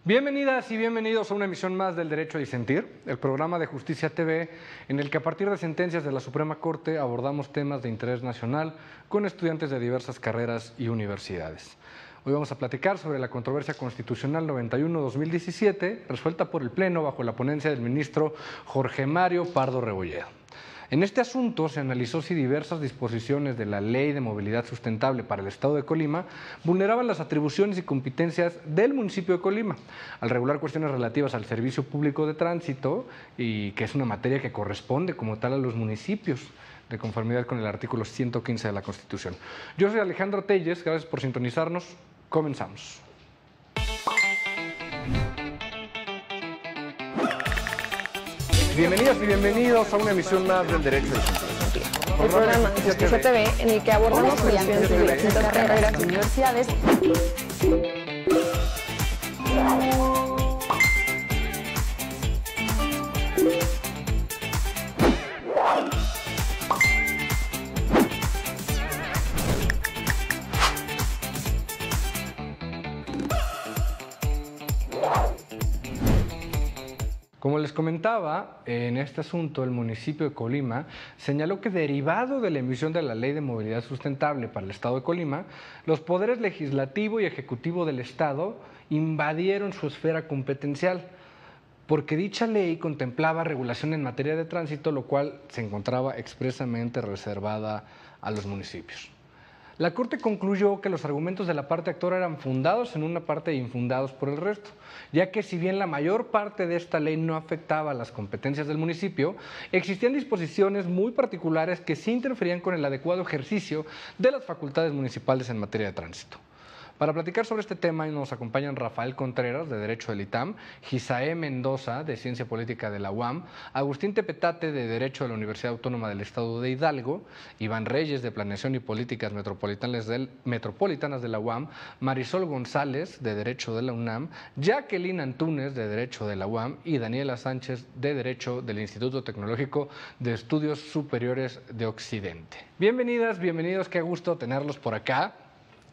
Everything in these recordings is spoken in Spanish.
Bienvenidas y bienvenidos a una emisión más del Derecho a Disentir, el programa de Justicia TV, en el que a partir de sentencias de la Suprema Corte abordamos temas de interés nacional con estudiantes de diversas carreras y universidades. Hoy vamos a platicar sobre la controversia constitucional 91-2017, resuelta por el Pleno bajo la ponencia del ministro Jorge Mario Pardo Rebolledo. En este asunto se analizó si diversas disposiciones de la Ley de Movilidad Sustentable para el Estado de Colima vulneraban las atribuciones y competencias del municipio de Colima, al regular cuestiones relativas al servicio público de tránsito, y que es una materia que corresponde como tal a los municipios, de conformidad con el artículo 115 de la Constitución. Yo soy Alejandro Telles, gracias por sintonizarnos. Comenzamos. Bienvenidas y bienvenidos a una emisión más del Derecho a Disentir. El programa Justicia TV, en el que abordamos cuestiones de distintas carreras y universidades. Como les comentaba, en este asunto el municipio de Colima señaló que derivado de la emisión de la Ley de Movilidad Sustentable para el Estado de Colima, los poderes legislativo y ejecutivo del Estado invadieron su esfera competencial, porque dicha ley contemplaba regulación en materia de tránsito, lo cual se encontraba expresamente reservada a los municipios. La Corte concluyó que los argumentos de la parte actora eran fundados en una parte e infundados por el resto, ya que si bien la mayor parte de esta ley no afectaba las competencias del municipio, existían disposiciones muy particulares que sí interferían con el adecuado ejercicio de las facultades municipales en materia de tránsito. Para platicar sobre este tema nos acompañan Rafael Contreras, de Derecho del ITAM, Gisaé Mendoza, de Ciencia Política de la UAM, Agustín Tepetate, de Derecho de la Universidad Autónoma del Estado de Hidalgo, Iván Reyes, de Planeación y Políticas Metropolitanas de la UAM, Marisol González, de Derecho de la UNAM, Jacqueline Antúnez, de Derecho de la UAM, y Daniela Sánchez, de Derecho del Instituto Tecnológico de Estudios Superiores de Occidente. Bienvenidas, bienvenidos, qué gusto tenerlos por acá.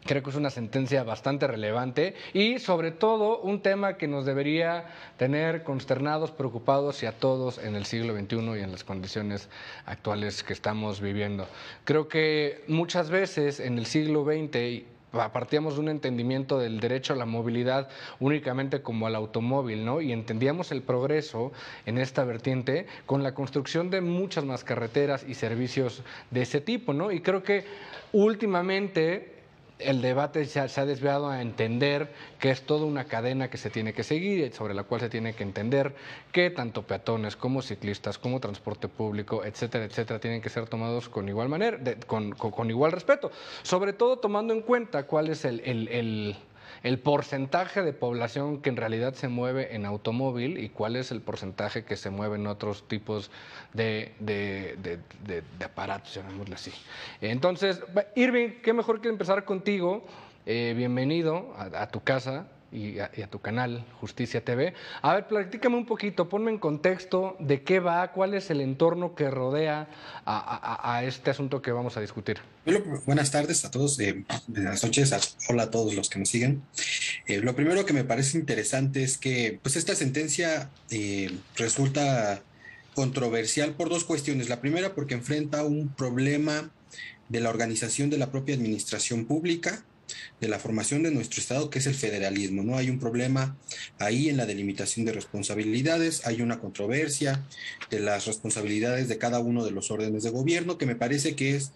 Creo que es una sentencia bastante relevante y sobre todo un tema que nos debería tener consternados, preocupados y a todos en el siglo XXI y en las condiciones actuales que estamos viviendo. Creo que muchas veces en el siglo XX partíamos de un entendimiento del derecho a la movilidad únicamente como al automóvil, ¿no? Y entendíamos el progreso en esta vertiente con la construcción de muchas más carreteras y servicios de ese tipo, ¿no? Y creo que últimamente el debate se ha desviado a entender que es toda una cadena que se tiene que seguir, sobre la cual se tiene que entender que tanto peatones como ciclistas, como transporte público, etcétera, etcétera, tienen que ser tomados con igual manera, con igual respeto. Sobre todo tomando en cuenta cuál es el porcentaje de población que en realidad se mueve en automóvil y cuál es el porcentaje que se mueve en otros tipos de aparatos, llamémosle así. Entonces, Irving, qué mejor que empezar contigo. Bienvenido a tu casa y a tu canal Justicia TV. A ver, platícame un poquito, ponme en contexto de qué va, cuál es el entorno que rodea a este asunto que vamos a discutir. Bueno, buenas tardes a todos, buenas noches, hola a todos los que nos siguen. Lo primero que me parece interesante es que pues, esta sentencia resulta controversial por dos cuestiones. La primera, porque enfrenta un problema de la organización de la propia administración pública, de la formación de nuestro Estado, que es el federalismo, ¿no? Hay un problema ahí en la delimitación de responsabilidades, hay una controversia de las responsabilidades de cada uno de los órdenes de gobierno, que me parece que es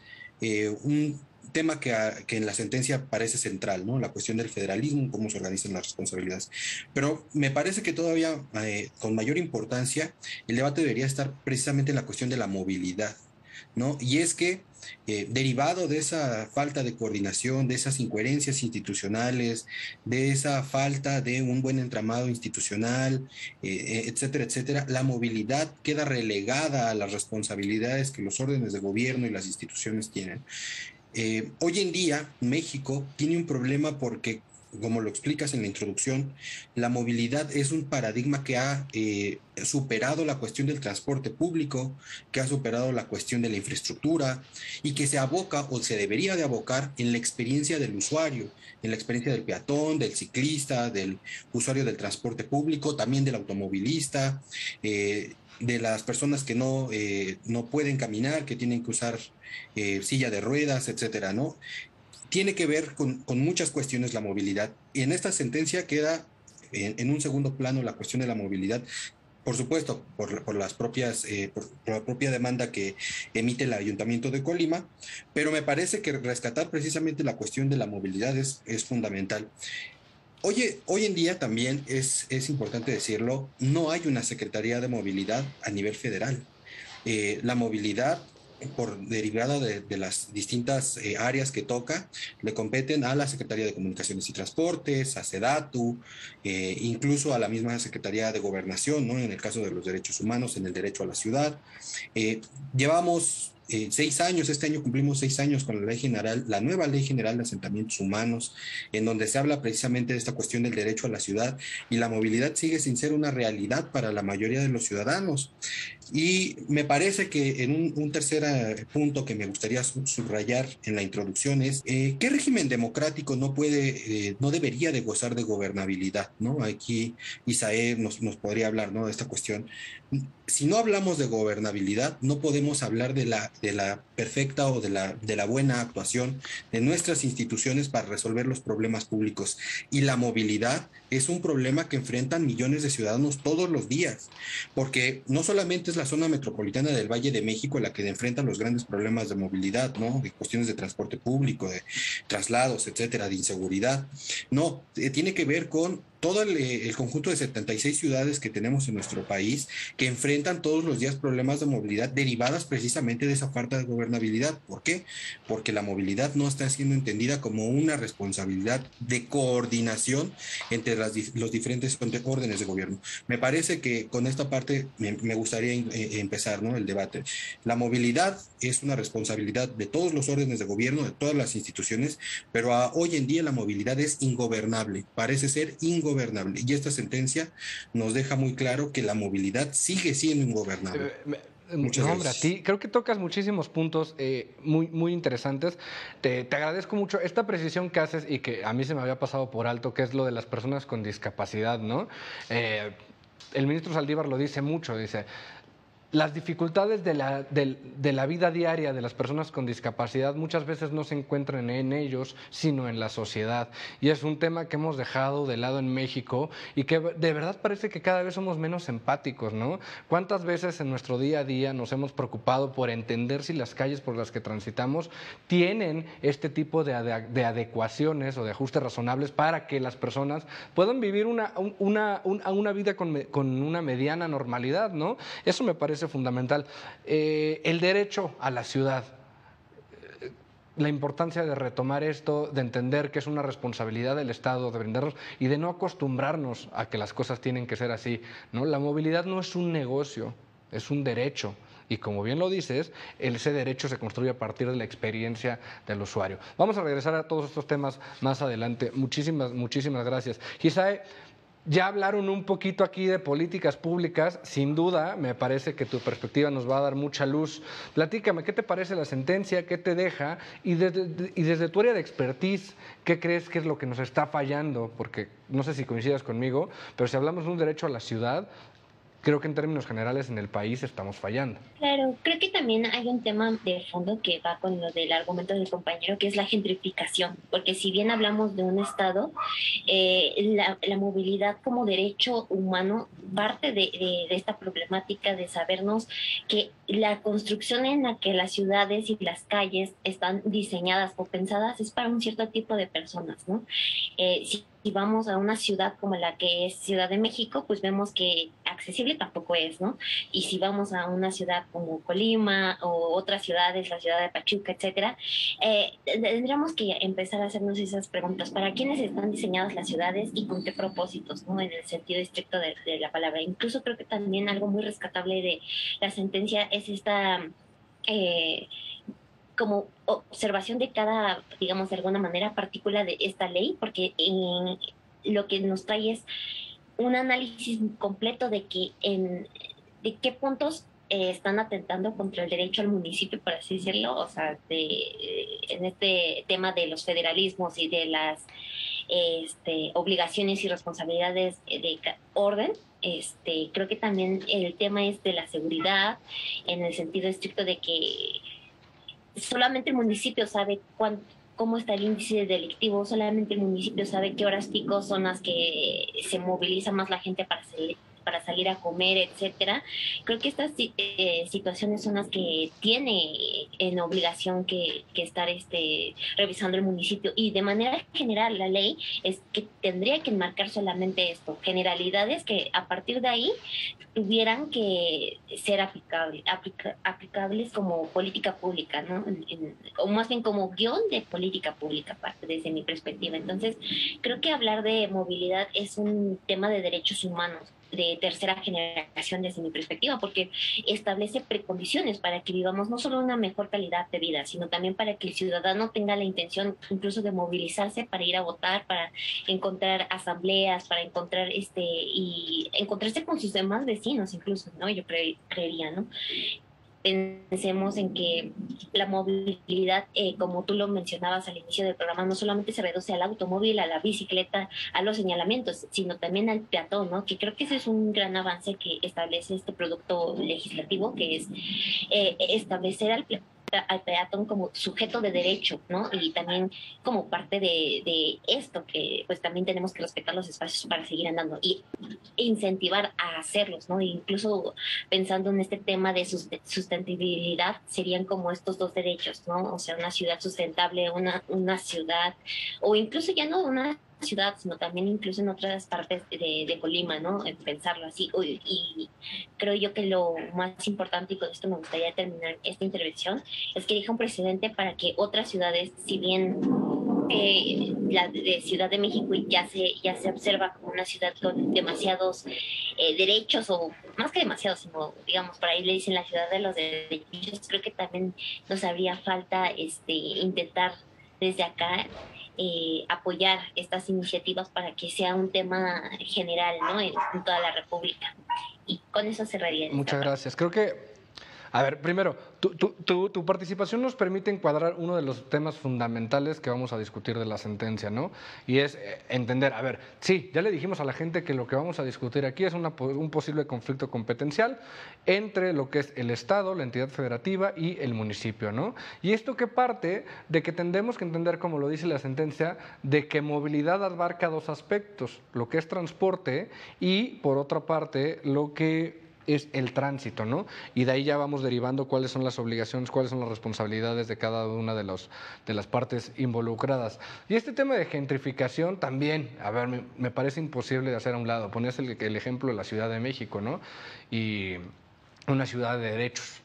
un tema que en la sentencia parece central, ¿no? La cuestión del federalismo, cómo se organizan las responsabilidades. Pero me parece que todavía con mayor importancia el debate debería estar precisamente en la cuestión de la movilidad, ¿no? Y es que derivado de esa falta de coordinación, de esas incoherencias institucionales, de esa falta de un buen entramado institucional, etcétera, etcétera, la movilidad queda relegada a las responsabilidades que los órdenes de gobierno y las instituciones tienen. Hoy en día México tiene un problema porque como lo explicas en la introducción, la movilidad es un paradigma que ha superado la cuestión del transporte público, que ha superado la cuestión de la infraestructura y que se aboca o se debería de abocar en la experiencia del usuario, en la experiencia del peatón, del ciclista, del usuario del transporte público, también del automovilista, de las personas que no pueden caminar, que tienen que usar silla de ruedas, etcétera, ¿no? Tiene que ver con muchas cuestiones la movilidad. Y en esta sentencia queda en un segundo plano la cuestión de la movilidad, por supuesto, por las propias, por la propia demanda que emite el Ayuntamiento de Colima, pero me parece que rescatar precisamente la cuestión de la movilidad es fundamental. Hoy en día también es importante decirlo, no hay una Secretaría de Movilidad a nivel federal. La movilidad, por derivada de las distintas áreas que toca, le competen a la Secretaría de Comunicaciones y Transportes, a SEDATU, incluso a la misma Secretaría de Gobernación, ¿no? En el caso de los derechos humanos, en el derecho a la ciudad. Eh, Llevamos 6 años, este año cumplimos 6 años con la ley general, la nueva ley general de asentamientos humanos, en donde se habla precisamente de esta cuestión del derecho a la ciudad, y la movilidad sigue sin ser una realidad para la mayoría de los ciudadanos. Y me parece que en un tercer punto que me gustaría subrayar en la introducción es ¿qué régimen democrático no debería de gozar de gobernabilidad? ¿No? Aquí Isaé nos podría hablar, ¿no?, de esta cuestión. Si no hablamos de gobernabilidad, no podemos hablar de la perfecta o de la buena actuación de nuestras instituciones para resolver los problemas públicos. Y la movilidad es un problema que enfrentan millones de ciudadanos todos los días, porque no solamente es la zona metropolitana del Valle de México la que enfrenta los grandes problemas de movilidad, ¿no?, de cuestiones de transporte público, de traslados, etcétera, de inseguridad. No, tiene que ver con todo el conjunto de 76 ciudades que tenemos en nuestro país, que enfrentan todos los días problemas de movilidad derivadas precisamente de esa falta de gobernabilidad. ¿Por qué? Porque la movilidad no está siendo entendida como una responsabilidad de coordinación entre los diferentes órdenes de gobierno. Me parece que con esta parte me gustaría empezar, ¿no?, el debate. La movilidad es una responsabilidad de todos los órdenes de gobierno, de todas las instituciones, pero hoy en día la movilidad es ingobernable, parece ser ingobernable. Y esta sentencia nos deja muy claro que la movilidad sigue siendo ingobernable. Muchas No, hombre, a gracias. ti creo que tocas muchísimos puntos muy, muy interesantes. Te agradezco mucho esta precisión que haces y que a mí se me había pasado por alto, que es lo de las personas con discapacidad, ¿no? El ministro Saldívar lo dice mucho, dice, las dificultades de la vida diaria de las personas con discapacidad muchas veces no se encuentran en ellos, sino en la sociedad. Y es un tema que hemos dejado de lado en México y que de verdad parece que cada vez somos menos empáticos, ¿no? ¿Cuántas veces en nuestro día a día nos hemos preocupado por entender si las calles por las que transitamos tienen este tipo de adecuaciones o de ajustes razonables para que las personas puedan vivir una vida con una mediana normalidad, ¿no? Eso me parece fundamental. El derecho a la ciudad, la importancia de retomar esto, de entender que es una responsabilidad del Estado, de brindarnos y de no acostumbrarnos a que las cosas tienen que ser así, ¿no? La movilidad no es un negocio, es un derecho. Y como bien lo dices, ese derecho se construye a partir de la experiencia del usuario. Vamos a regresar a todos estos temas más adelante. Muchísimas, muchísimas gracias. Gisae, ya hablaron un poquito aquí de políticas públicas, sin duda, me parece que tu perspectiva nos va a dar mucha luz. Platícame, ¿qué te parece la sentencia? ¿Qué te deja? Y desde tu área de expertise, ¿qué crees que es lo que nos está fallando? Porque no sé si coincidas conmigo, pero si hablamos de un derecho a la ciudad, creo que en términos generales en el país estamos fallando. Claro, creo que también hay un tema de fondo que va con lo del argumento del compañero, que es la gentrificación, porque si bien hablamos de un Estado, la movilidad como derecho humano parte de esta problemática de sabernos que la construcción en la que las ciudades y las calles están diseñadas o pensadas es para un cierto tipo de personas, ¿no? Si vamos a una ciudad como la que es Ciudad de México, pues vemos que accesible tampoco es, ¿no? Y si vamos a una ciudad como Colima o otras ciudades, la ciudad de Pachuca, etcétera, tendríamos que empezar a hacernos esas preguntas. ¿Para quiénes están diseñadas las ciudades y con qué propósitos, ¿no? En el sentido estricto de la palabra. Incluso creo que también algo muy rescatable de la sentencia es esta... como observación de cada, digamos, de alguna manera, partícula de esta ley, porque lo que nos trae es un análisis completo de de qué puntos están atentando contra el derecho al municipio, por así decirlo, o sea, en este tema de los federalismos y de las obligaciones y responsabilidades de orden. Creo que también el tema es de la seguridad, en el sentido estricto de que solamente el municipio sabe cómo está el índice delictivo, solamente el municipio sabe qué horas pico son las que se moviliza más la gente para salir a comer, etcétera. Creo que estas situaciones son las que tiene en obligación que estar revisando el municipio, y de manera general la ley es que tendría que enmarcar solamente esto, generalidades que a partir de ahí tuvieran que ser aplicables como política pública, ¿no? O más bien como guión de política pública, desde mi perspectiva. Entonces, creo que hablar de movilidad es un tema de derechos humanos de tercera generación desde mi perspectiva, porque establece precondiciones para que vivamos no solo una mejor calidad de vida, sino también para que el ciudadano tenga la intención incluso de movilizarse para ir a votar, para encontrar asambleas, para encontrar y encontrarse con sus demás vecinos incluso, ¿no? Yo creería, ¿no? Pensemos en que la movilidad, como tú lo mencionabas al inicio del programa, no solamente se reduce al automóvil, a la bicicleta, a los señalamientos, sino también al peatón, ¿no? Que creo que ese es un gran avance que establece este producto legislativo, que es establecer al peatón como sujeto de derecho, ¿no? Y también como parte de esto, que pues también tenemos que respetar los espacios para seguir andando y incentivar a hacerlos, ¿no? E incluso pensando en este tema de sustentabilidad, serían como estos dos derechos, ¿no? O sea, una ciudad sustentable, una ciudad, o incluso ya no una ciudad, sino también incluso en otras partes de Colima, ¿no? Pensarlo así. Y creo yo que lo más importante, y con esto me gustaría terminar esta intervención, es que deja un precedente para que otras ciudades, si bien la de Ciudad de México ya se observa como una ciudad con demasiados derechos, o más que demasiados, sino, digamos, por ahí le dicen la ciudad de los derechos, creo que también nos haría falta intentar desde acá apoyar estas iniciativas para que sea un tema general, ¿no? En toda la República. Y con eso cerraría. Muchas gracias. Creo que, a ver, primero, tu participación nos permite encuadrar uno de los temas fundamentales que vamos a discutir de la sentencia, ¿no? Y es entender, a ver, sí, ya le dijimos a la gente que lo que vamos a discutir aquí es un posible conflicto competencial entre lo que es el Estado, la entidad federativa y el municipio, ¿no? Y esto que parte de que tendremos que entender, como lo dice la sentencia, de que movilidad abarca dos aspectos, lo que es transporte y, por otra parte, lo que es el tránsito, ¿no? Y de ahí ya vamos derivando cuáles son las obligaciones, cuáles son las responsabilidades de cada una de las partes involucradas. Y este tema de gentrificación también, a ver, me parece imposible de hacer a un lado. Ponías el ejemplo de la Ciudad de México, ¿no? Y una ciudad de derechos.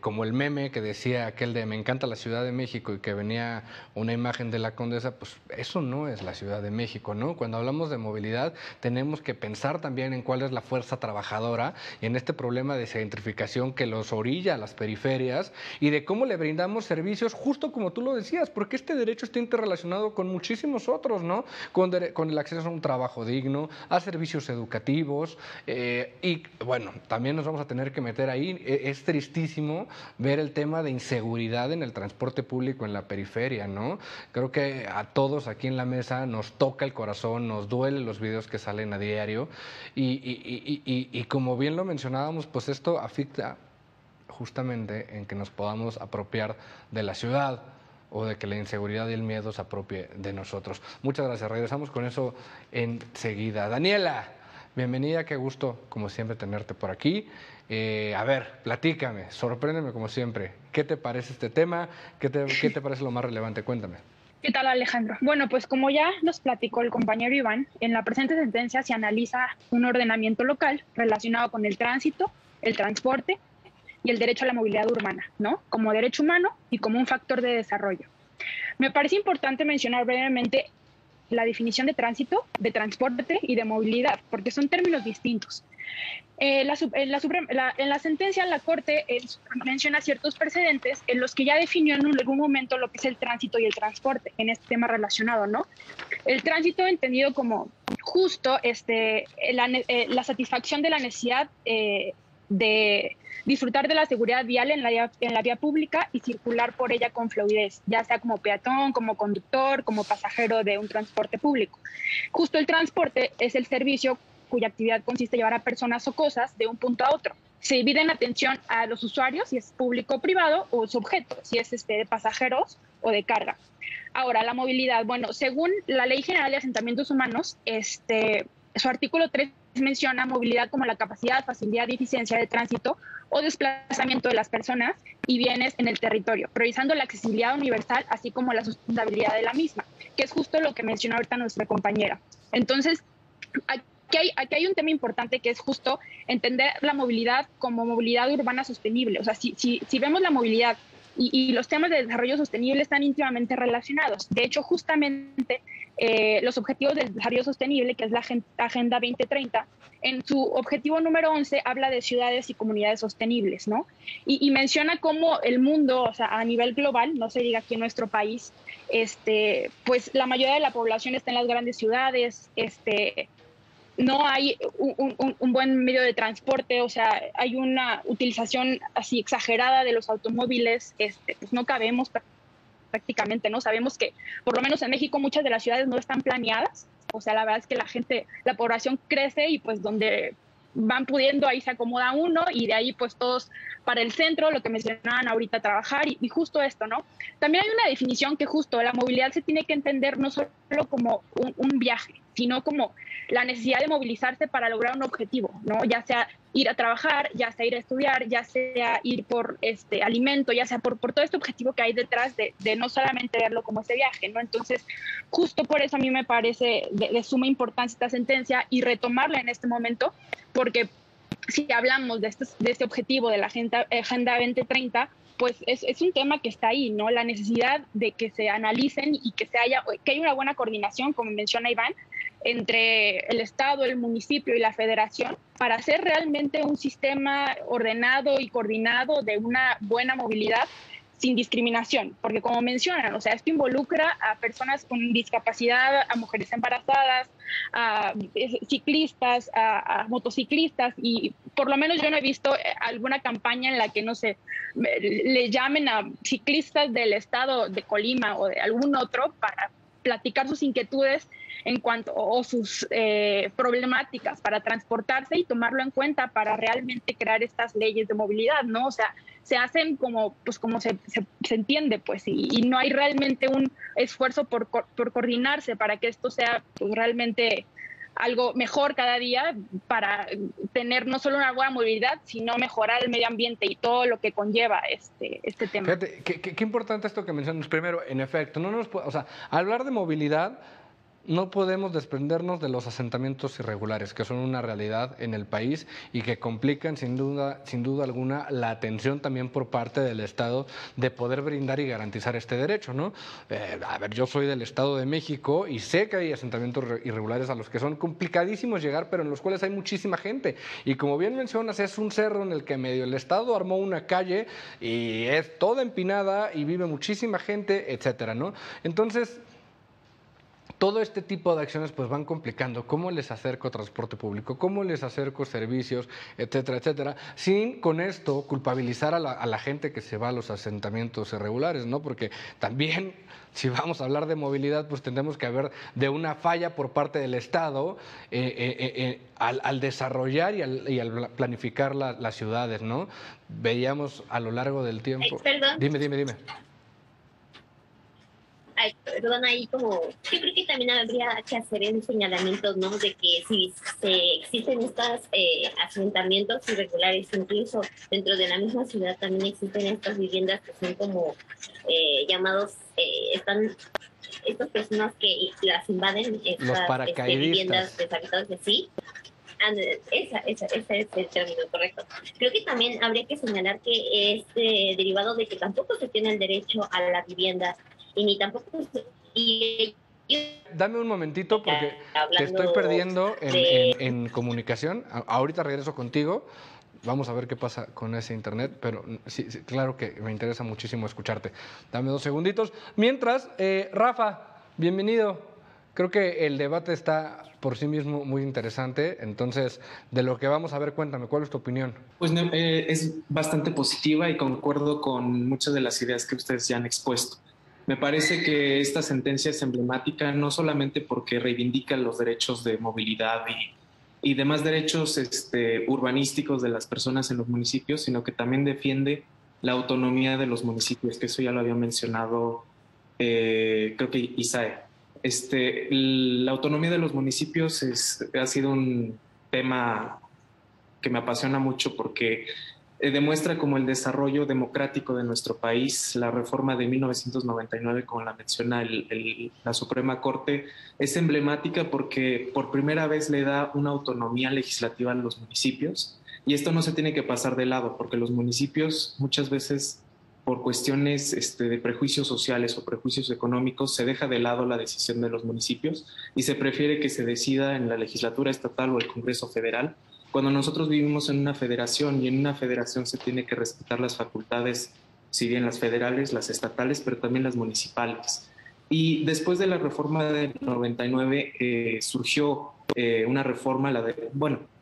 Como el meme que decía aquel de me encanta la Ciudad de México y que venía una imagen de la condesa, pues eso no es la Ciudad de México, ¿no? Cuando hablamos de movilidad tenemos que pensar también en cuál es la fuerza trabajadora y en este problema de gentrificación que los orilla a las periferias y de cómo le brindamos servicios, justo como tú lo decías, porque este derecho está interrelacionado con muchísimos otros, ¿no? Con el acceso a un trabajo digno, a servicios educativos y bueno, también nos vamos a tener que meter ahí, es tristísimo ver el tema de inseguridad en el transporte público en la periferia, ¿no? Creo que a todos aquí en la mesa nos toca el corazón, nos duelen los videos que salen a diario y como bien lo mencionábamos, pues esto afecta justamente en que nos podamos apropiar de la ciudad o de que la inseguridad y el miedo se apropie de nosotros. Muchas gracias, regresamos con eso enseguida. Daniela, bienvenida, qué gusto, como siempre, tenerte por aquí. A ver, platícame, sorpréndeme como siempre. ¿Qué te parece este tema? ¿Qué te parece lo más relevante? Cuéntame. ¿Qué tal, Alejandro? Bueno, pues como ya nos platicó el compañero Iván, en la presente sentencia se analiza un ordenamiento local relacionado con el tránsito, el transporte y el derecho a la movilidad urbana, ¿no? Como derecho humano y como un factor de desarrollo. Me parece importante mencionar brevemente la definición de tránsito, de transporte y de movilidad, porque son términos distintos. En la sentencia, la Corte menciona ciertos precedentes en los que ya definió en algún momento lo que es el tránsito y el transporte en este tema relacionado, ¿no? El tránsito entendido como justo la satisfacción de la necesidad de disfrutar de la seguridad vial en la vía pública y circular por ella con fluidez, ya sea como peatón, como conductor, como pasajero de un transporte público. Justo el transporte es el servicio cuya actividad consiste en llevar a personas o cosas de un punto a otro. Se divide en atención a los usuarios, si es público o privado, o su objeto, si es de pasajeros o de carga. Ahora, la movilidad. Bueno, según la Ley General de Asentamientos Humanos, su artículo 3 menciona movilidad como la capacidad, facilidad y eficiencia de tránsito o desplazamiento de las personas y bienes en el territorio, priorizando la accesibilidad universal, así como la sustentabilidad de la misma, que es justo lo que mencionó ahorita nuestra compañera. Entonces, aquí hay un tema importante que es justo entender la movilidad como movilidad urbana sostenible. O sea, si vemos la movilidad y los temas de desarrollo sostenible están íntimamente relacionados. De hecho, justamente los objetivos del desarrollo sostenible, que es la Agenda 2030, en su objetivo número 11 habla de ciudades y comunidades sostenibles, ¿no? Y menciona cómo el mundo, o sea, a nivel global, no se diga aquí en nuestro país, pues la mayoría de la población está en las grandes ciudades, no hay un buen medio de transporte, o sea, hay una utilización así exagerada de los automóviles, pues no cabemos prácticamente, ¿no? Sabemos que por lo menos en México muchas de las ciudades no están planeadas, o sea, la verdad es que la población crece y pues donde van pudiendo ahí se acomoda uno y de ahí pues todos para el centro, lo que mencionaban ahorita, trabajar y justo esto, ¿no? También hay una definición que justo la movilidad se tiene que entender no solo como un viaje, sino como la necesidad de movilizarse para lograr un objetivo, ¿no? Ya sea ir a trabajar, ya sea ir a estudiar, ya sea ir por alimento, ya sea por todo este objetivo que hay detrás de no solamente verlo como ese viaje, ¿no? Entonces, justo por eso a mí me parece de suma importancia esta sentencia y retomarla en este momento, porque si hablamos de este objetivo de la Agenda 2030, pues es un tema que está ahí, ¿no? La necesidad de que se analicen y que haya una buena coordinación, como menciona Iván, entre el Estado, el municipio y la Federación para hacer realmente un sistema ordenado y coordinado de una buena movilidad sin discriminación, porque como mencionan, o sea, esto involucra a personas con discapacidad, a mujeres embarazadas, a ciclistas, a motociclistas, y por lo menos yo no he visto alguna campaña en la que, no sé, le llamen a ciclistas del estado de Colima o de algún otro para platicar sus inquietudes en cuanto o sus problemáticas para transportarse y tomarlo en cuenta para realmente crear estas leyes de movilidad, ¿no? O sea, se hacen como se entiende, pues, y no hay realmente un esfuerzo por coordinarse para que esto sea pues, realmente algo mejor cada día para tener no solo una buena movilidad, sino mejorar el medio ambiente y todo lo que conlleva este tema. Fíjate, qué importante esto que mencionas. Primero, en efecto, o sea, hablar de movilidad no podemos desprendernos de los asentamientos irregulares, que son una realidad en el país y que complican sin duda alguna la atención también por parte del Estado de poder brindar y garantizar este derecho, ¿no? A ver, yo soy del Estado de México y sé que hay asentamientos irregulares a los que son complicadísimos llegar, pero en los cuales hay muchísima gente. Y como bien mencionas, es un cerro en el que medio el Estado armó una calle y es toda empinada y vive muchísima gente, etcétera, ¿no? Entonces, todo este tipo de acciones pues van complicando cómo les acerco transporte público, cómo les acerco servicios, etcétera, etcétera, sin con esto culpabilizar a la gente que se va a los asentamientos irregulares, ¿no? Porque también, si vamos a hablar de movilidad, pues tendremos que hablar de una falla por parte del Estado al desarrollar y al planificar las ciudades, ¿no? Veíamos a lo largo del tiempo... Perdón. Dime. Ay, perdón, ahí como, yo creo que también habría que hacer un señalamiento, ¿no? De que si existen estos asentamientos irregulares, incluso dentro de la misma ciudad también existen estas viviendas que son como llamados, están estas personas que las invaden, estas viviendas deshabitadas así. Ese es el término correcto. Creo que también habría que señalar que derivado de que tampoco se tiene el derecho a la vivienda y ni tampoco Dame un momentito porque te estoy Hablando perdiendo de- en comunicación. Ahorita regreso contigo. Vamos a ver qué pasa con ese internet, pero sí, claro que me interesa muchísimo escucharte. Dame 2 segunditos. Mientras, Rafa, bienvenido. Creo que el debate está por sí mismo muy interesante. Entonces, de lo que vamos a ver, cuéntame, ¿cuál es tu opinión? Pues es bastante positiva y concuerdo con muchas de las ideas que ustedes ya han expuesto. Me parece que esta sentencia es emblemática no solamente porque reivindica los derechos de movilidad y demás derechos urbanísticos de las personas en los municipios, sino que también defiende la autonomía de los municipios, que eso ya lo había mencionado, creo que Isae. La autonomía de los municipios ha sido un tema que me apasiona mucho porque demuestra como el desarrollo democrático de nuestro país, la reforma de 1999, como la menciona la Suprema Corte, es emblemática porque por primera vez le da una autonomía legislativa a los municipios, y esto no se tiene que pasar de lado, porque los municipios muchas veces, por cuestiones de prejuicios sociales o prejuicios económicos, se deja de lado la decisión de los municipios y se prefiere que se decida en la legislatura estatal o el Congreso Federal, cuando nosotros vivimos en una federación, y en una federación se tiene que respetar las facultades, si bien las federales, las estatales, pero también las municipales. Y después de la reforma del 99 surgió una reforma,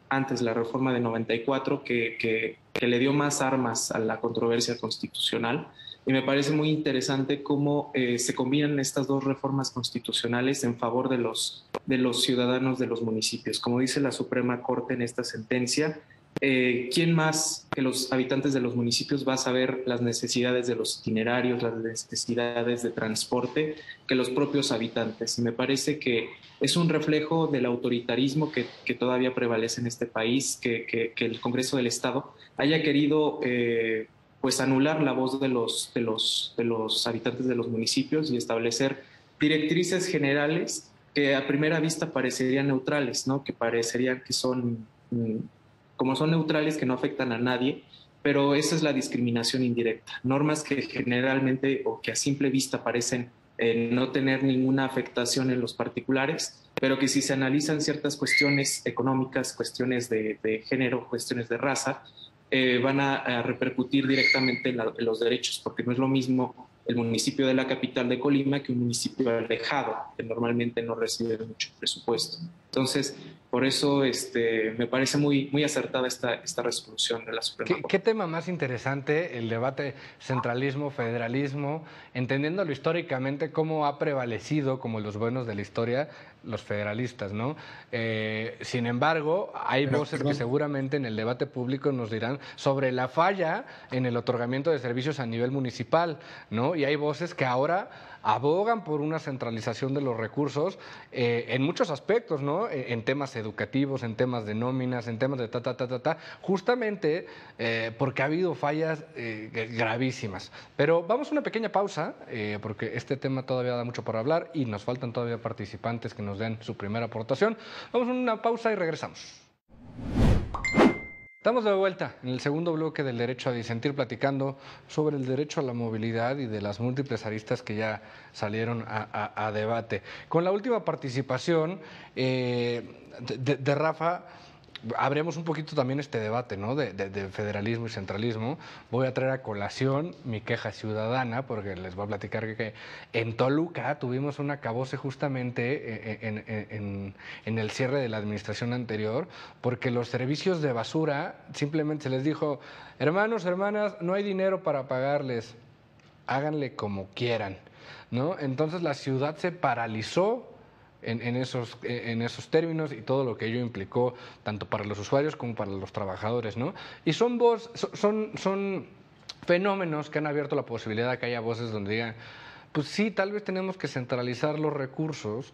antes la reforma de 94, que le dio más armas a la controversia constitucional. Y me parece muy interesante cómo se combinan estas dos reformas constitucionales en favor de los ciudadanos de los municipios. Como dice la Suprema Corte en esta sentencia, ¿quién más que los habitantes de los municipios va a saber las necesidades de los itinerarios, las necesidades de transporte, que los propios habitantes? Y me parece que es un reflejo del autoritarismo que todavía prevalece en este país, que el Congreso del Estado haya querido pues anular la voz de los habitantes de los municipios y establecer directrices generales que a primera vista parecerían neutrales, ¿no? Que parecerían que son, como son neutrales, que no afectan a nadie, pero esa es la discriminación indirecta. Normas que generalmente o que a simple vista parecen no tener ninguna afectación en los particulares, pero que si se analizan ciertas cuestiones económicas, cuestiones de género, cuestiones de raza, van a repercutir directamente en los derechos, porque no es lo mismo el municipio de la capital de Colima que un municipio alejado, que normalmente no recibe mucho presupuesto. Entonces, por eso me parece muy, muy acertada esta resolución de la Suprema Corte. ¿Qué tema más interesante el debate centralismo, federalismo, entendiéndolo históricamente, cómo ha prevalecido, como los buenos de la historia, los federalistas, ¿no? Sin embargo, hay voces que seguramente en el debate público nos dirán sobre la falla en el otorgamiento de servicios a nivel municipal, ¿no? Y hay voces que ahora abogan por una centralización de los recursos en muchos aspectos, ¿no? En temas educativos, en temas de nóminas, en temas de justamente porque ha habido fallas gravísimas. Pero vamos a una pequeña pausa, porque este tema todavía da mucho por hablar y nos faltan todavía participantes que nos den su primera aportación. Vamos a una pausa y regresamos. Estamos de vuelta en el segundo bloque del derecho a disentir, platicando sobre el derecho a la movilidad y de las múltiples aristas que ya salieron a debate. Con la última participación de Rafa, abrimos un poquito también este debate, ¿no? de federalismo y centralismo. Voy a traer a colación mi queja ciudadana, porque les voy a platicar que en Toluca tuvimos un acabose justamente en el cierre de la administración anterior, porque los servicios de basura simplemente se les dijo: hermanos, hermanas, no hay dinero para pagarles, háganle como quieran, ¿no? Entonces la ciudad se paralizó en esos términos y todo lo que ello implicó tanto para los usuarios como para los trabajadores, ¿no? Y son fenómenos que han abierto la posibilidad de que haya voces donde digan: pues sí, tal vez tenemos que centralizar los recursos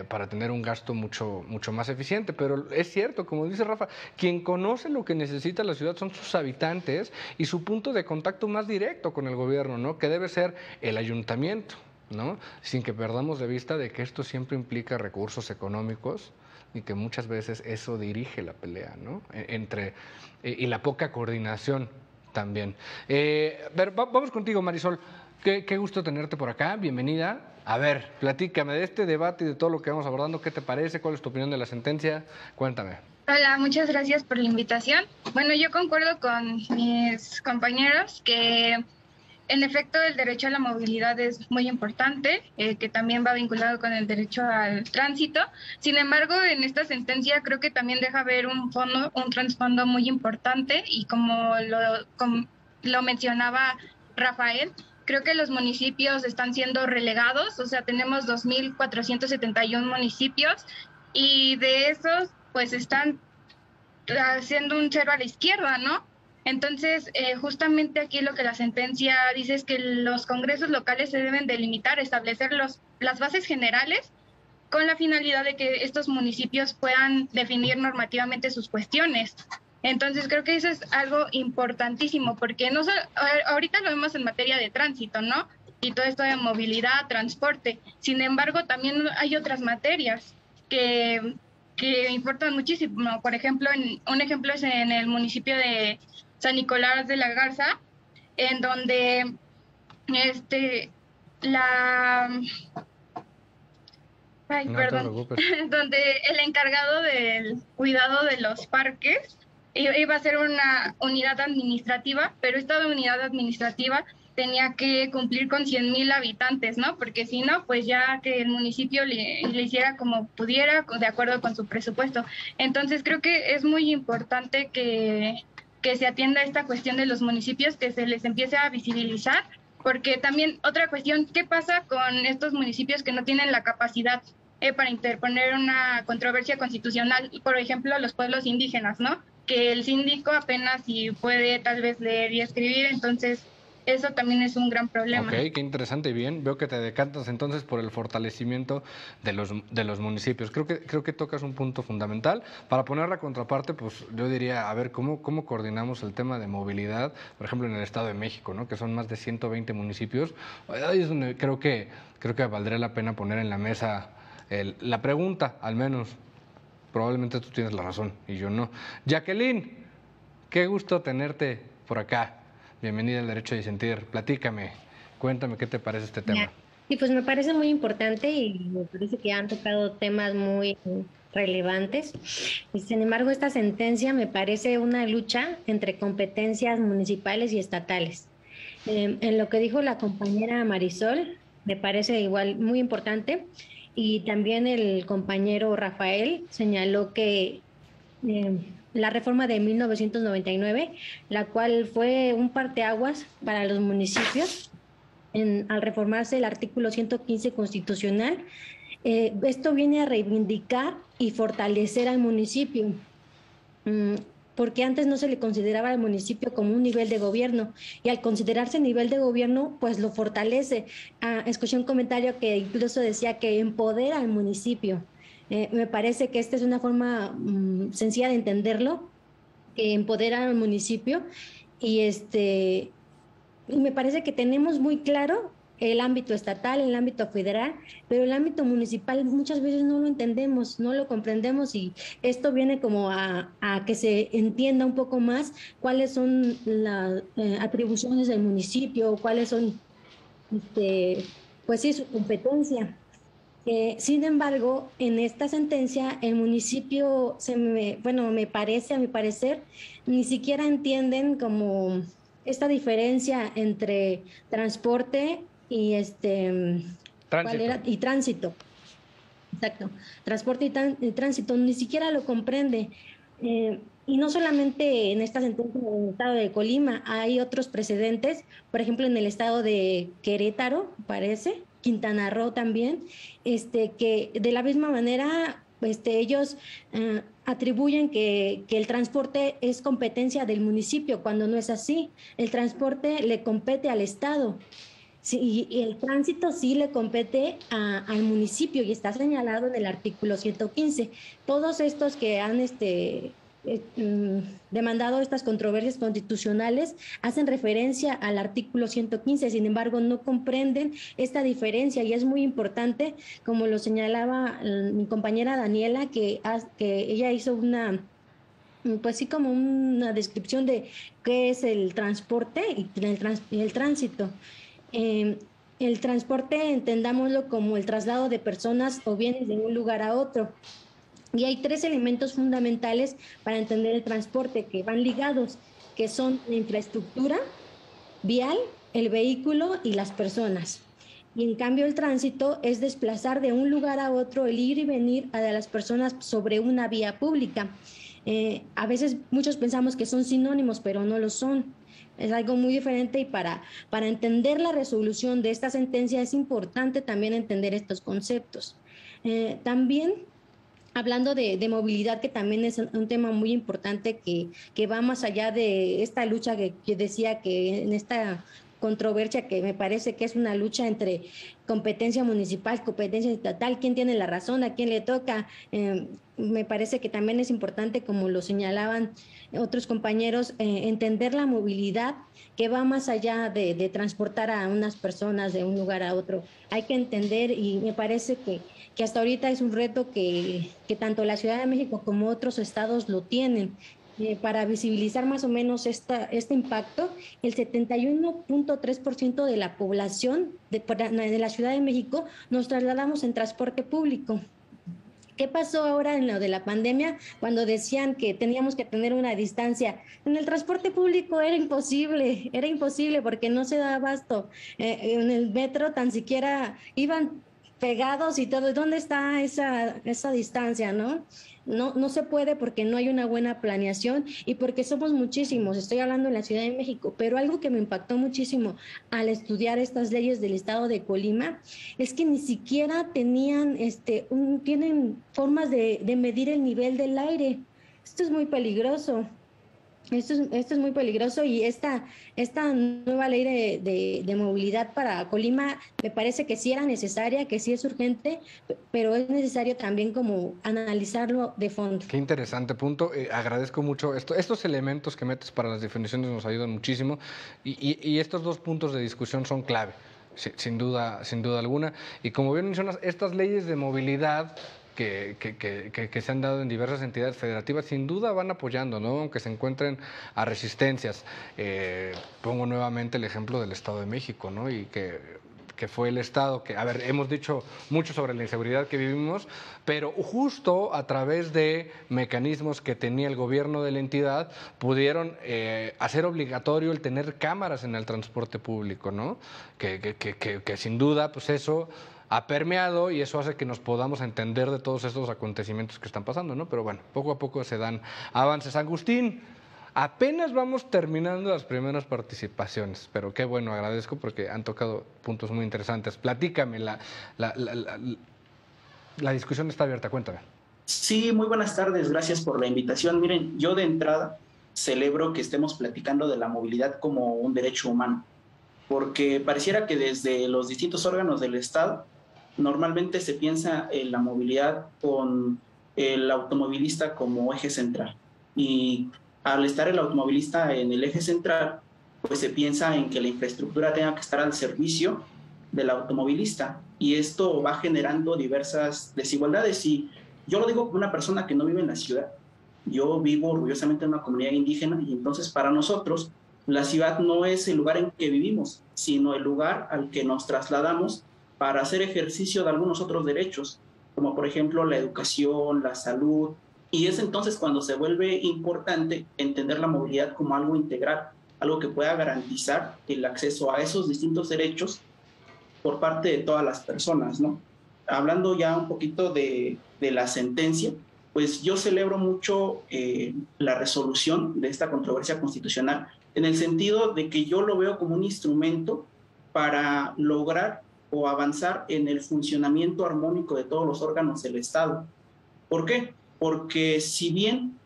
para tener un gasto mucho más eficiente, pero es cierto, como dice Rafa, quien conoce lo que necesita la ciudad son sus habitantes y su punto de contacto más directo con el gobierno, ¿no? Que debe ser el ayuntamiento, ¿no? Sin que perdamos de vista de que esto siempre implica recursos económicos y que muchas veces eso dirige la pelea, ¿no? Y la poca coordinación también. Vamos contigo, Marisol. Qué gusto tenerte por acá, bienvenida. A ver, platícame de este debate y de todo lo que vamos abordando. ¿Qué te parece? ¿Cuál es tu opinión de la sentencia? Cuéntame. Hola, muchas gracias por la invitación. Bueno, yo concuerdo con mis compañeros que en efecto el derecho a la movilidad es muy importante, que también va vinculado con el derecho al tránsito. Sin embargo, en esta sentencia creo que también deja ver un trasfondo muy importante y como lo mencionaba Rafael, creo que los municipios están siendo relegados, o sea, tenemos 2.471 municipios y de esos pues están haciendo un cero a la izquierda, ¿no? Entonces, justamente aquí lo que la sentencia dice es que los congresos locales se deben delimitar, establecer las bases generales con la finalidad de que estos municipios puedan definir normativamente sus cuestiones. Entonces, creo que eso es algo importantísimo, porque ahorita lo vemos en materia de tránsito, ¿no? Y todo esto de movilidad, transporte. Sin embargo, también hay otras materias que importan muchísimo. Por ejemplo, un ejemplo es en el municipio de San Nicolás de la Garza, en donde donde el encargado del cuidado de los parques iba a ser una unidad administrativa, pero esta unidad administrativa tenía que cumplir con 100,000 habitantes, ¿no? Porque si no, pues ya que el municipio le hiciera como pudiera, de acuerdo con su presupuesto. Entonces creo que es muy importante que se atienda esta cuestión de los municipios, que se les empiece a visibilizar, porque también otra cuestión, ¿qué pasa con estos municipios que no tienen la capacidad para interponer una controversia constitucional? Por ejemplo, los pueblos indígenas, ¿no? Que el síndico apenas si puede tal vez leer y escribir, entonces eso también es un gran problema. Ok, qué interesante y bien. Veo que te decantas entonces por el fortalecimiento de los municipios. Creo que tocas un punto fundamental. Para poner la contraparte, pues yo diría, a ver, ¿cómo coordinamos el tema de movilidad? Por ejemplo, en el Estado de México, ¿no? Que son más de 120 municipios. Ahí es donde creo que valdría la pena poner en la mesa la pregunta, al menos. Probablemente tú tienes la razón y yo no. Jacqueline, qué gusto tenerte por acá. Bienvenida al Derecho a Disentir. Platícame, cuéntame qué te parece este tema. Sí, pues me parece muy importante y me parece que han tocado temas muy relevantes. Y sin embargo, esta sentencia me parece una lucha entre competencias municipales y estatales. En lo que dijo la compañera Marisol, me parece igual muy importante. Y también el compañero Rafael señaló que la reforma de 1999, la cual fue un parteaguas para los municipios, al reformarse el artículo 115 constitucional, esto viene a reivindicar y fortalecer al municipio, porque antes no se le consideraba al municipio como un nivel de gobierno, y al considerarse nivel de gobierno, pues lo fortalece. Escuché un comentario que incluso decía que empodera al municipio. Me parece que esta es una forma sencilla de entenderlo, que empodera al municipio, y me parece que tenemos muy claro el ámbito estatal, el ámbito federal, pero el ámbito municipal muchas veces no lo entendemos, no lo comprendemos, y esto viene como a que se entienda un poco más cuáles son las atribuciones del municipio, cuáles son, pues sí, su competencia. Sin embargo, en esta sentencia, el municipio, me parece, a mi parecer, ni siquiera entienden como esta diferencia entre transporte y y tránsito. Exacto. Transporte y tránsito, ni siquiera lo comprende. Y no solamente en esta sentencia en el estado de Colima, hay otros precedentes, por ejemplo, en el estado de Querétaro, parece, Quintana Roo también, que de la misma manera ellos atribuyen que el transporte es competencia del municipio, cuando no es así. El transporte le compete al estado. Sí, y el tránsito sí le compete al municipio y está señalado en el artículo 115. Todos estos que han demandado estas controversias constitucionales hacen referencia al artículo 115, sin embargo no comprenden esta diferencia, y es muy importante, como lo señalaba mi compañera Daniela, que ella hizo pues sí, como una descripción de qué es el transporte y el tránsito. El transporte entendámoslo como el traslado de personas o bienes de un lugar a otro. Y hay 3 elementos fundamentales para entender el transporte que van ligados, que son la infraestructura vial, el vehículo y las personas. Y en cambio el tránsito es desplazar de un lugar a otro, el ir y venir a de las personas sobre una vía pública. A veces muchos pensamos que son sinónimos, pero no lo son. Es algo muy diferente y para entender la resolución de esta sentencia es importante también entender estos conceptos. También hablando de movilidad, que también es un tema muy importante que va más allá de esta lucha que decía que en esta controversia, que me parece que es una lucha entre competencia municipal, competencia estatal, quién tiene la razón, a quién le toca. Me parece que también es importante, como lo señalaban otros compañeros, entender la movilidad que va más allá de transportar a unas personas de un lugar a otro. Hay que entender, y me parece que hasta ahorita es un reto que tanto la Ciudad de México como otros estados lo tienen. Para visibilizar más o menos este impacto, el 71.3% de la población de la Ciudad de México nos trasladamos en transporte público. ¿Qué pasó ahora en lo de la pandemia cuando decían que teníamos que tener una distancia? En el transporte público era imposible porque no se daba abasto. En el metro tan siquiera iban pegados y todo. ¿Dónde está esa distancia, no? No se puede porque no hay una buena planeación y porque somos muchísimos. Estoy hablando en la Ciudad de México, pero algo que me impactó muchísimo al estudiar estas leyes del estado de Colima es que ni siquiera tienen formas de medir el nivel del aire. Esto es muy peligroso. Esto es muy peligroso, y esta nueva ley de movilidad para Colima me parece que sí era necesaria, que sí es urgente, pero es necesario también como analizarlo de fondo. Qué interesante punto. Agradezco mucho estos elementos que metes para las definiciones, nos ayudan muchísimo, y estos 2 puntos de discusión son clave, sin duda alguna. Y como bien mencionas, estas leyes de movilidad que se han dado en diversas entidades federativas, sin duda van apoyando, ¿no? Aunque se encuentren a resistencias. Pongo nuevamente el ejemplo del Estado de México, ¿no? Y que fue el Estado que, hemos dicho mucho sobre la inseguridad que vivimos, pero justo a través de mecanismos que tenía el gobierno de la entidad, pudieron hacer obligatorio el tener cámaras en el transporte público, ¿no? Que sin duda, pues eso ha permeado, y eso hace que nos podamos entender de todos estos acontecimientos que están pasando, ¿no? Pero bueno, poco a poco se dan avances. Agustín, apenas vamos terminando las primeras participaciones, pero qué bueno, agradezco porque han tocado puntos muy interesantes. Platícame, la discusión está abierta, cuéntame. Sí, muy buenas tardes, gracias por la invitación. Miren, yo de entrada celebro que estemos platicando de la movilidad como un derecho humano, porque pareciera que desde los distintos órganos del Estado normalmente se piensa en la movilidad con el automovilista como eje central, y al estar el automovilista en el eje central, pues se piensa en que la infraestructura tenga que estar al servicio del automovilista, y esto va generando diversas desigualdades. Y yo lo digo como una persona que no vive en la ciudad. Yo vivo orgullosamente en una comunidad indígena, y entonces para nosotros la ciudad no es el lugar en que vivimos, sino el lugar al que nos trasladamos para hacer ejercicio de algunos otros derechos, como por ejemplo la educación, la salud. Y es entonces cuando se vuelve importante entender la movilidad como algo integral, algo que pueda garantizar el acceso a esos distintos derechos por parte de todas las personas, ¿no? Hablando ya un poquito de la sentencia, pues yo celebro mucho la resolución de esta controversia constitucional, en el sentido de que yo lo veo como un instrumento para lograr o avanzar en el funcionamiento armónico de todos los órganos del Estado. ¿Por qué? Porque si bien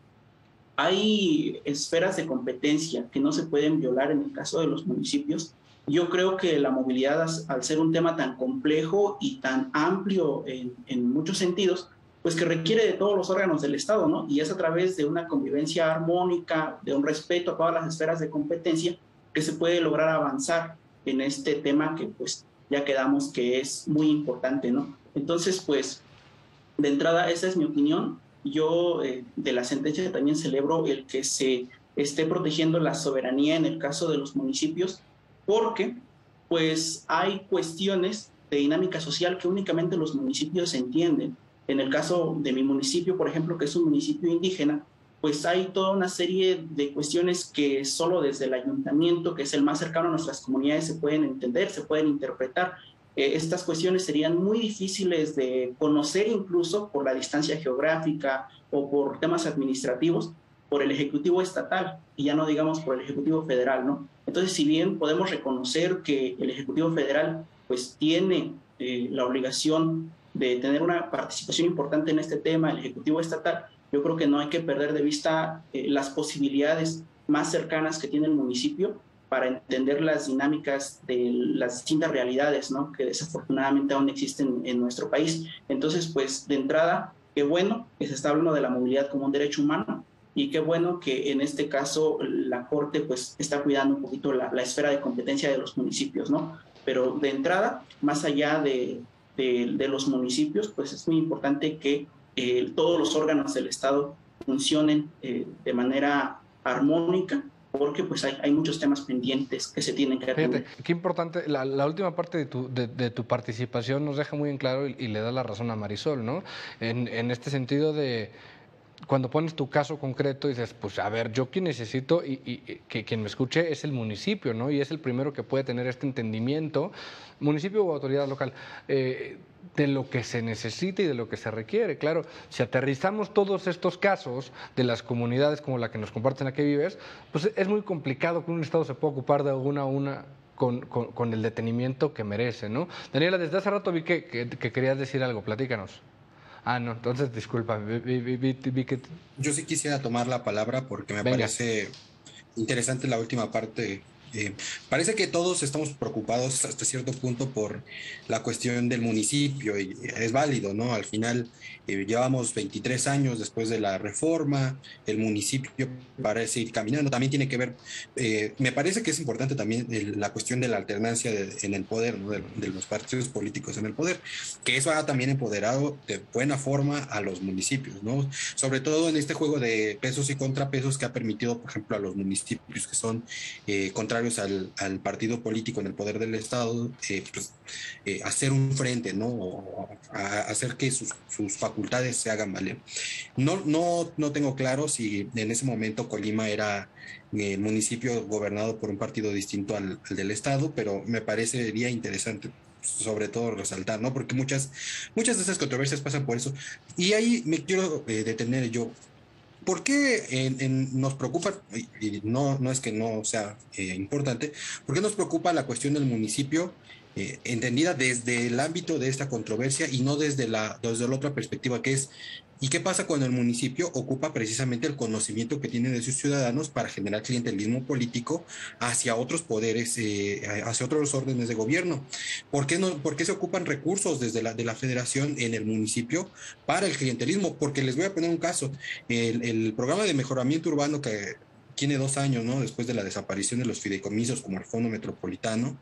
hay esferas de competencia que no se pueden violar en el caso de los municipios, yo creo que la movilidad, al ser un tema tan complejo y tan amplio en muchos sentidos, pues que requiere de todos los órganos del Estado, ¿no? Y es a través de una convivencia armónica, de un respeto a todas las esferas de competencia, que se puede lograr avanzar en este tema que pues ya quedamos que es muy importante, ¿no? Entonces, pues, de entrada, esa es mi opinión. Yo de la sentencia también celebro el que se esté protegiendo la soberanía en el caso de los municipios, porque pues hay cuestiones de dinámica social que únicamente los municipios entienden. En el caso de mi municipio, por ejemplo, que es un municipio indígena, pues hay toda una serie de cuestiones que solo desde el ayuntamiento, que es el más cercano a nuestras comunidades, se pueden entender, se pueden interpretar. Estas cuestiones serían muy difíciles de conocer incluso por la distancia geográfica o por temas administrativos, por el Ejecutivo Estatal, y ya no digamos por el Ejecutivo Federal, ¿no? Entonces, si bien podemos reconocer que el Ejecutivo Federal pues tiene la obligación de tener una participación importante en este tema, el Ejecutivo Estatal, yo creo que no hay que perder de vista las posibilidades más cercanas que tiene el municipio para entender las dinámicas de las distintas realidades, ¿no?, que desafortunadamente aún existen en nuestro país. Entonces, pues de entrada, qué bueno que se está hablando de la movilidad como un derecho humano y qué bueno que en este caso la Corte pues está cuidando un poquito la esfera de competencia de los municipios, ¿no? Pero de entrada, más allá de los municipios, pues es muy importante que todos los órganos del Estado funcionen de manera armónica, porque pues hay muchos temas pendientes que se tienen que atender. Fíjate, qué importante, la última parte de tu participación nos deja muy en claro y le da la razón a Marisol, ¿no? En este sentido de cuando pones tu caso concreto dices, pues a ver, yo quien necesito y que quien me escuche es el municipio, ¿no? Y es el primero que puede tener este entendimiento, municipio o autoridad local, de lo que se necesita y de lo que se requiere. Claro, si aterrizamos todos estos casos de las comunidades como la que nos comparten Aquí Vives, pues es muy complicado que un Estado se pueda ocupar de una a una con el detenimiento que merece, ¿no? Daniela, desde hace rato vi que querías decir algo, platícanos. Ah, no, entonces disculpa, vi que... Yo sí quisiera tomar la palabra porque me parece interesante la última parte. Parece que todos estamos preocupados hasta cierto punto por la cuestión del municipio y es válido, ¿no? Al final llevamos 23 años después de la reforma, el municipio parece ir caminando, también tiene que ver, me parece que es importante también la cuestión de la alternancia en el poder, ¿no? de los partidos políticos en el poder, que eso ha también empoderado de buena forma a los municipios, ¿no? Sobre todo en este juego de pesos y contrapesos que ha permitido, por ejemplo, a los municipios que son contrarios al partido político en el poder del Estado, hacer un frente, ¿no? O hacer que sus facultades se hagan valer. No tengo claro si en ese momento Colima era municipio gobernado por un partido distinto al del Estado, pero me parecería interesante sobre todo resaltar, ¿no? Porque muchas de esas controversias pasan por eso. Y ahí me quiero detener yo. ¿Por qué nos preocupa, y no es que no sea importante, por qué nos preocupa la cuestión del municipio entendida desde el ámbito de esta controversia y no desde la otra perspectiva que es, ¿y qué pasa cuando el municipio ocupa precisamente el conocimiento que tiene de sus ciudadanos para generar clientelismo político hacia otros poderes, hacia otros órdenes de gobierno? ¿Por qué se ocupan recursos desde de la federación en el municipio para el clientelismo? Porque les voy a poner un caso, el programa de mejoramiento urbano que tiene 2 años, ¿no? Después de la desaparición de los fideicomisos como el Fondo Metropolitano,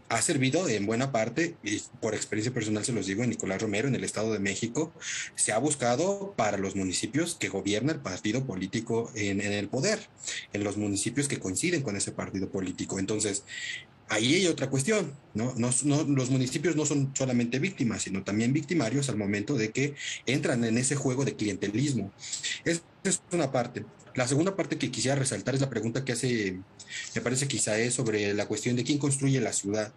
ha servido en buena parte, y por experiencia personal se los digo, en Nicolás Romero, en el Estado de México, se ha buscado para los municipios que gobierna el partido político en el poder, en los municipios que coinciden con ese partido político. Entonces, ahí hay otra cuestión, ¿no? Los municipios no son solamente víctimas, sino también victimarios al momento de que entran en ese juego de clientelismo. Esa es una parte. La segunda parte que quisiera resaltar es la pregunta que hace, me parece que Isaías, sobre la cuestión de quién construye la ciudad.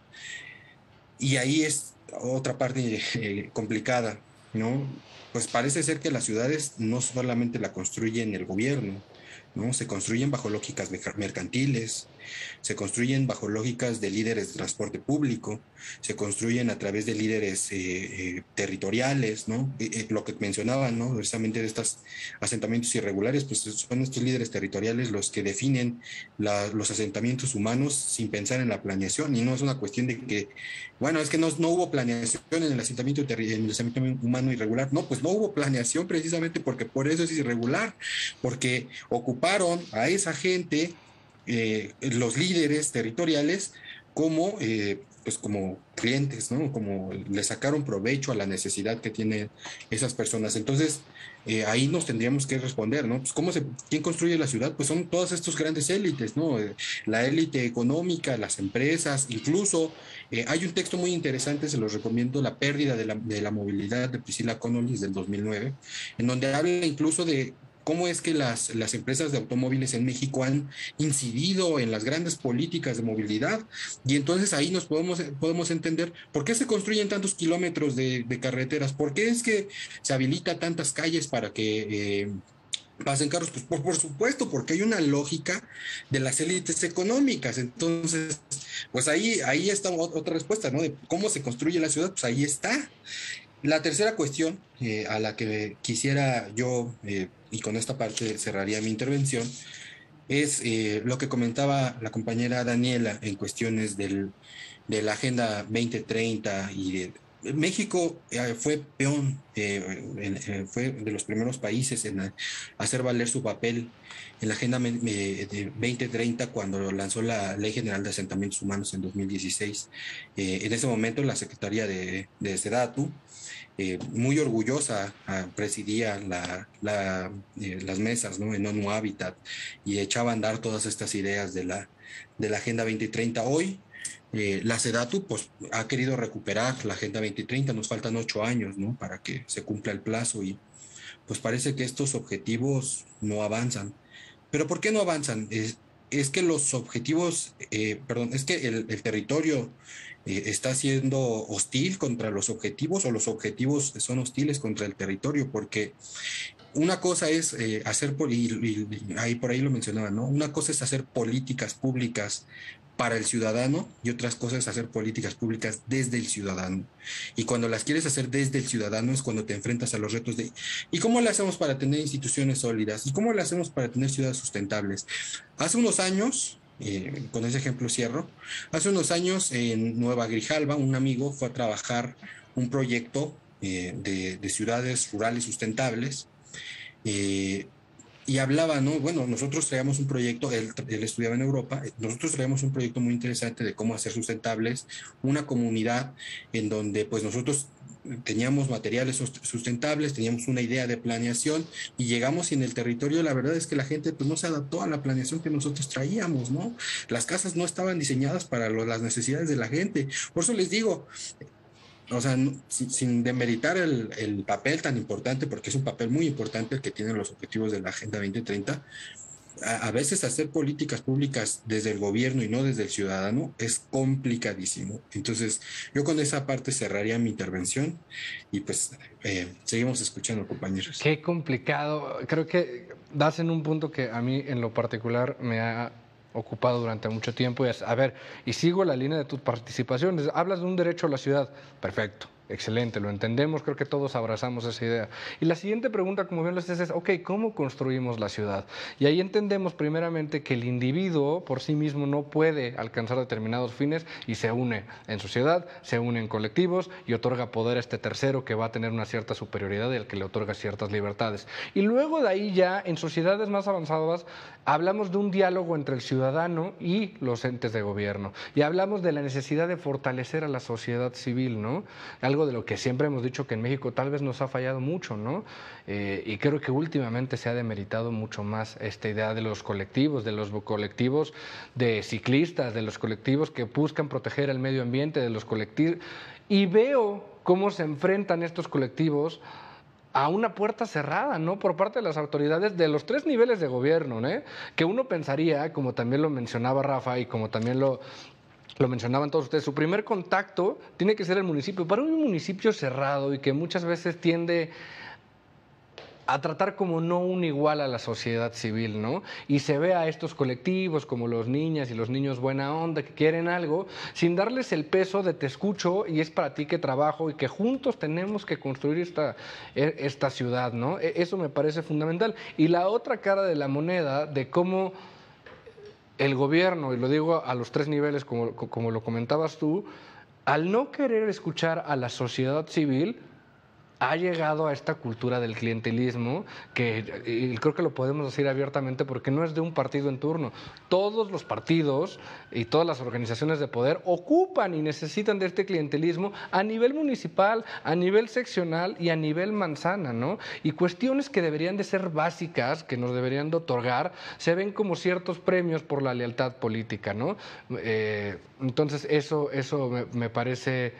Y ahí es otra parte complicada, ¿no? Pues parece ser que las ciudades no solamente la construyen el gobierno, ¿no? Se construyen bajo lógicas mercantiles, se construyen bajo lógicas de líderes de transporte público, se construyen a través de líderes territoriales, ¿no? Lo que mencionaban, ¿no? Precisamente de estos asentamientos irregulares, pues son estos líderes territoriales los que definen los asentamientos humanos sin pensar en la planeación, y no es una cuestión de que, bueno, es que no hubo planeación en el asentamiento humano irregular. No, pues no hubo planeación precisamente porque por eso es irregular, porque ocuparon a esa gente, los líderes territoriales, como pues como clientes, ¿no? Como le sacaron provecho a la necesidad que tienen esas personas. Entonces, ahí nos tendríamos que responder, ¿no? Pues ¿quién construye la ciudad? Pues son todas estas grandes élites, ¿no? La élite económica, las empresas, incluso hay un texto muy interesante, se los recomiendo, La pérdida de la movilidad, de Priscilla Connolly, del 2009, en donde habla incluso de cómo es que las empresas de automóviles en México han incidido en las grandes políticas de movilidad, y entonces ahí nos podemos entender por qué se construyen tantos kilómetros de carreteras, por qué es que se habilita tantas calles para que pasen carros. Pues por supuesto, porque hay una lógica de las élites económicas. Entonces, pues ahí está otra respuesta, ¿no? De cómo se construye la ciudad, pues ahí está. La tercera cuestión a la que quisiera yo, y con esta parte cerraría mi intervención, es lo que comentaba la compañera Daniela en cuestiones de la Agenda 2030 y de México. Fue peón, fue de los primeros países en hacer valer su papel en la Agenda de 2030 cuando lanzó la Ley General de Asentamientos Humanos en 2016. En ese momento la Secretaría de Sedatu, muy orgullosa, presidía las mesas, ¿no? En ONU Habitat, y echaba a andar todas estas ideas de la Agenda 2030. Hoy la Sedatu pues ha querido recuperar la Agenda 2030, nos faltan 8 años, ¿no? Para que se cumpla el plazo, y pues parece que estos objetivos no avanzan. ¿Pero por qué no avanzan? Es que los objetivos, es que el territorio está siendo hostil contra los objetivos, o los objetivos son hostiles contra el territorio, porque una cosa es hacer, ahí por ahí lo mencionaba, ¿no? Una cosa es hacer políticas públicas para el ciudadano, y otras cosas es hacer políticas públicas desde el ciudadano. Y cuando las quieres hacer desde el ciudadano es cuando te enfrentas a los retos de ¿y cómo le hacemos para tener instituciones sólidas? ¿Y cómo le hacemos para tener ciudades sustentables? Hace unos años, con ese ejemplo cierro, hace unos años en Nueva Grijalba un amigo fue a trabajar un proyecto de ciudades rurales sustentables, y hablaba, ¿no? Bueno, nosotros traíamos un proyecto, él estudiaba en Europa, nosotros traíamos un proyecto muy interesante de cómo hacer sustentables una comunidad en donde pues nosotros teníamos materiales sustentables, teníamos una idea de planeación, y llegamos, y en el territorio la verdad es que la gente pues no se adaptó a la planeación que nosotros traíamos, ¿no? Las casas no estaban diseñadas para las necesidades de la gente. Por eso les digo, o sea, sin demeritar el papel tan importante, porque es un papel muy importante el que tienen los objetivos de la Agenda 2030, a veces hacer políticas públicas desde el gobierno y no desde el ciudadano es complicadísimo. Entonces, yo con esa parte cerraría mi intervención, y pues seguimos escuchando, compañeros. Qué complicado. Creo que das en un punto que a mí en lo particular me ha ocupado durante mucho tiempo, y es, a ver, y sigo la línea de tus participaciones, hablas de un derecho a la ciudad, perfecto, excelente, lo entendemos, creo que todos abrazamos esa idea. Y la siguiente pregunta, como bien lo dices, es, ok, ¿cómo construimos la ciudad? Y ahí entendemos primeramente que el individuo por sí mismo no puede alcanzar determinados fines, y se une en sociedad, se une en colectivos, y otorga poder a este tercero que va a tener una cierta superioridad y al que le otorga ciertas libertades. Y luego de ahí ya, en sociedades más avanzadas, hablamos de un diálogo entre el ciudadano y los entes de gobierno, y hablamos de la necesidad de fortalecer a la sociedad civil, ¿no? Algo de lo que siempre hemos dicho que en México tal vez nos ha fallado mucho, ¿no? Y creo que últimamente se ha demeritado mucho más esta idea de los colectivos de ciclistas, de los colectivos que buscan proteger el medio ambiente, de los colectivos, y veo cómo se enfrentan estos colectivos a una puerta cerrada, ¿no? Por parte de las autoridades de los 3 niveles de gobierno, ¿no? Que uno pensaría, como también lo mencionaba Rafa y como también lo mencionaban todos ustedes, su primer contacto tiene que ser el municipio. Para un municipio cerrado y que muchas veces tiende a tratar como no un igual a la sociedad civil, ¿no? Y se ve a estos colectivos como los niñas y los niños buena onda que quieren algo, sin darles el peso de te escucho y es para ti que trabajo y que juntos tenemos que construir esta ciudad, ¿no? Eso me parece fundamental. Y la otra cara de la moneda de cómo el gobierno, y lo digo a los 3 niveles como lo comentabas tú, al no querer escuchar a la sociedad civil, ha llegado a esta cultura del clientelismo, y creo que lo podemos decir abiertamente porque no es de un partido en turno. Todos los partidos y todas las organizaciones de poder ocupan y necesitan de este clientelismo a nivel municipal, a nivel seccional y a nivel manzana, ¿no? Y cuestiones que deberían de ser básicas, que nos deberían de otorgar, se ven como ciertos premios por la lealtad política, ¿no? Entonces eso me parece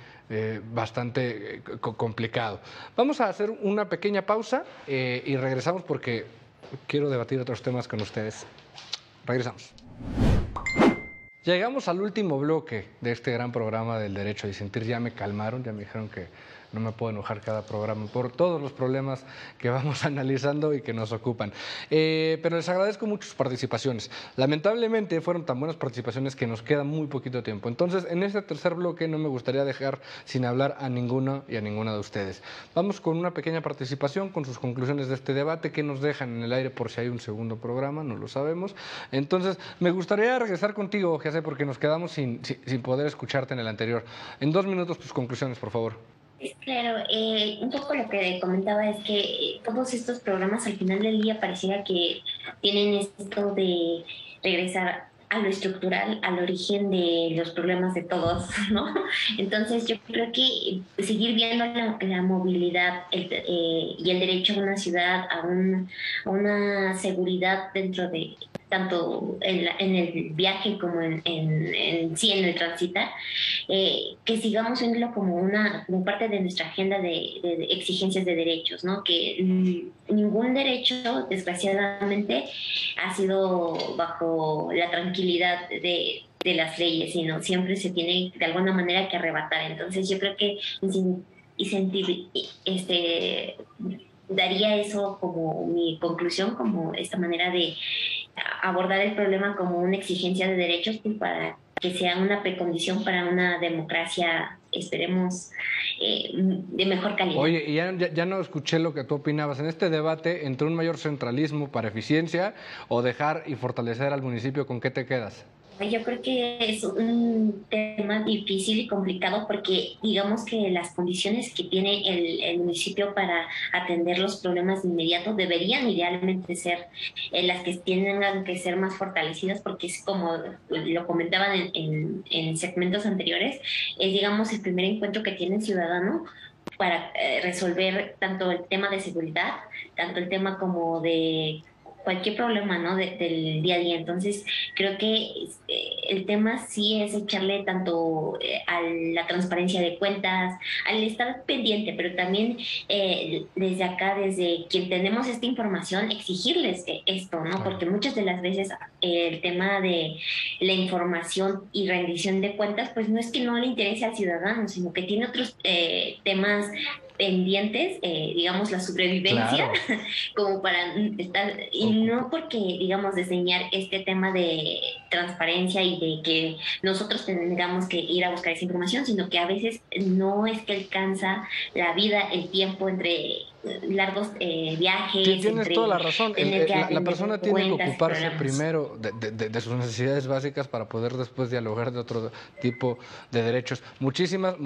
bastante complicado. Vamos a hacer una pequeña pausa y regresamos porque quiero debatir otros temas con ustedes. Regresamos. Llegamos al último bloque de este gran programa del derecho a disentir. Ya me calmaron, ya me dijeron que no me puedo enojar cada programa por todos los problemas que vamos analizando y que nos ocupan. Pero les agradezco mucho sus participaciones. Lamentablemente fueron tan buenas participaciones que nos queda muy poquito tiempo. Entonces, en este tercer bloque no me gustaría dejar sin hablar a ninguno y a ninguna de ustedes. Vamos con una pequeña participación, con sus conclusiones de este debate que nos dejan en el aire por si hay un segundo programa, no lo sabemos. Entonces, me gustaría regresar contigo, José, porque nos quedamos sin poder escucharte en el anterior. En 2 minutos tus conclusiones, por favor. Claro, un poco lo que comentaba es que todos estos programas al final del día pareciera que tienen esto de regresar a lo estructural, al origen de los problemas de todos, ¿no? Entonces yo creo que seguir viendo la movilidad y el derecho a una ciudad, a una seguridad dentro de tanto en el viaje como en el transitar, que sigamos viéndolo como parte de nuestra agenda de exigencias de derechos, ¿no? Que ningún derecho, desgraciadamente, ha sido bajo la tranquilidad de las leyes, sino siempre se tiene de alguna manera que arrebatar. Entonces yo creo que daría eso como mi conclusión, como esta manera de abordar el problema como una exigencia de derechos para que sea una precondición para una democracia, esperemos, de mejor calidad. Oye, y ya no escuché lo que tú opinabas. En este debate, entre un mayor centralismo para eficiencia o dejar y fortalecer al municipio, ¿con qué te quedas? Yo creo que es un tema difícil y complicado porque digamos que las condiciones que tiene el municipio para atender los problemas de inmediato deberían idealmente ser las que tengan que ser más fortalecidas, porque es como lo comentaban en segmentos anteriores, es digamos el primer encuentro que tiene el ciudadano para resolver tanto el tema de seguridad, tanto el tema como de cualquier problema, ¿no? del día a día. Entonces creo que el tema sí es echarle tanto a la transparencia de cuentas, al estar pendiente, pero también desde acá, desde quien tenemos esta información, exigirles esto, ¿no? Porque muchas de las veces el tema de la información y rendición de cuentas, pues no es que no le interese al ciudadano, sino que tiene otros temas pendientes, digamos la sobrevivencia, claro, como para estar, y no porque digamos diseñar este tema de transparencia y de que nosotros tengamos que ir a buscar esa información, sino que a veces no es que alcanza la vida, el tiempo entre largos viajes. Tienes toda la razón. La persona tiene que ocuparse primero de sus necesidades básicas para poder después dialogar de otro tipo de derechos. Muchísimas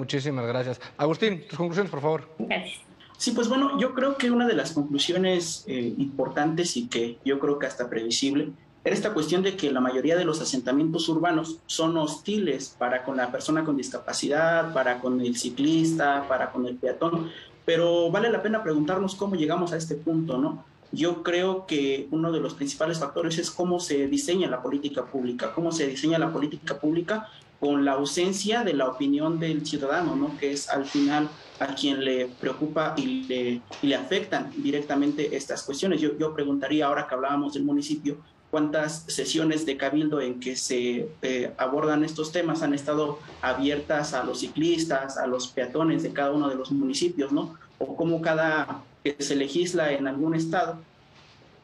gracias. Agustín, tus conclusiones, por favor. Gracias. Sí, pues bueno, yo creo que una de las conclusiones importantes y que yo creo que hasta previsible era esta cuestión de que la mayoría de los asentamientos urbanos son hostiles para con la persona con discapacidad, para con el ciclista, para con el peatón, pero vale la pena preguntarnos cómo llegamos a este punto, ¿no? Yo creo que uno de los principales factores es cómo se diseña la política pública, con la ausencia de la opinión del ciudadano, ¿no? Que es al final a quien le preocupa y le afectan directamente estas cuestiones. Yo preguntaría, ahora que hablábamos del municipio, ¿cuántas sesiones de cabildo en que se abordan estos temas han estado abiertas a los ciclistas, a los peatones de cada uno de los municipios, ¿no? O cómo cada que se legisla en algún estado,